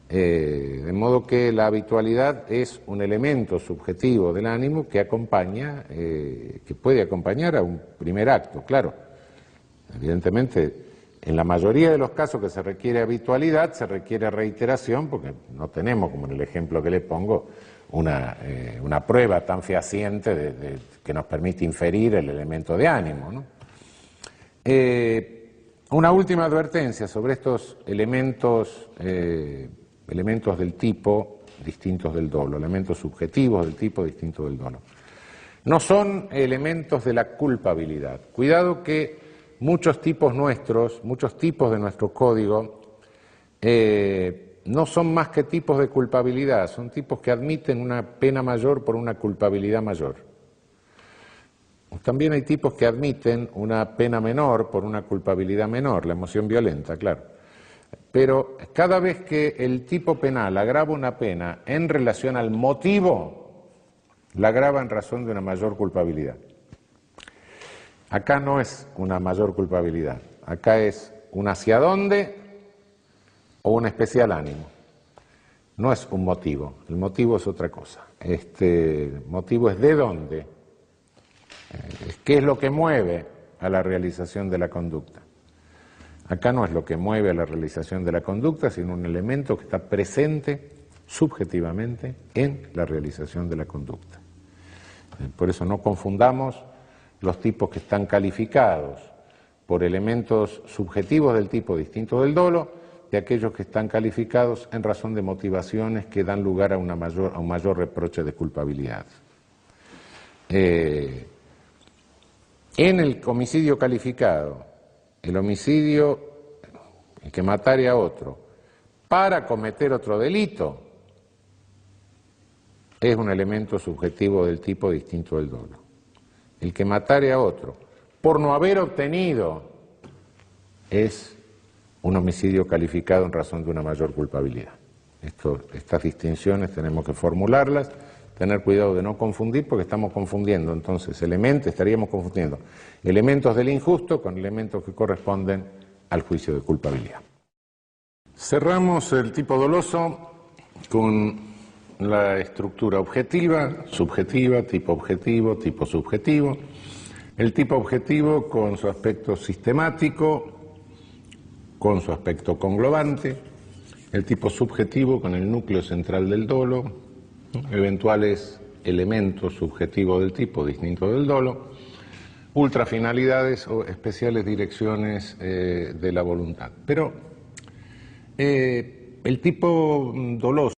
De modo que la habitualidad es un elemento subjetivo del ánimo que acompaña, que puede acompañar a un primer acto, claro. Evidentemente, en la mayoría de los casos que se requiere habitualidad, se requiere reiteración, porque no tenemos, como en el ejemplo que le pongo, una prueba tan fehaciente que nos permite inferir el elemento de ánimo, ¿no? Una última advertencia sobre estos elementos del tipo distintos del dolo, elementos subjetivos del tipo distinto del dolo. No son elementos de la culpabilidad. Cuidado que muchos tipos de nuestro código, no son más que tipos de culpabilidad, son tipos que admiten una pena mayor por una culpabilidad mayor. También hay tipos que admiten una pena menor por una culpabilidad menor, la emoción violenta, claro. Pero cada vez que el tipo penal agrava una pena en relación al motivo, la agrava en razón de una mayor culpabilidad. Acá no es una mayor culpabilidad, acá es un hacia dónde o un especial ánimo. No es un motivo, el motivo es otra cosa. El motivo es de dónde. ¿Qué es lo que mueve a la realización de la conducta? Acá no es lo que mueve a la realización de la conducta, sino un elemento que está presente subjetivamente en la realización de la conducta. Por eso no confundamos los tipos que están calificados por elementos subjetivos del tipo distinto del dolo de aquellos que están calificados en razón de motivaciones que dan lugar a un mayor reproche de culpabilidad. En el homicidio calificado, el homicidio, el que matare a otro para cometer otro delito, es un elemento subjetivo del tipo distinto del dolo. El que matare a otro por no haber obtenido es un homicidio calificado en razón de una mayor culpabilidad. Estas distinciones tenemos que formularlas, tener cuidado de no confundir, porque estamos confundiendo entonces estaríamos confundiendo elementos del injusto con elementos que corresponden al juicio de culpabilidad. Cerramos el tipo doloso con la estructura objetiva, subjetiva, tipo subjetivo. El tipo objetivo con su aspecto sistemático, con su aspecto conglobante. El tipo subjetivo con el núcleo central del dolo, eventuales elementos subjetivos del tipo distintos del dolo, ultrafinalidades o especiales direcciones de la voluntad. Pero el tipo doloso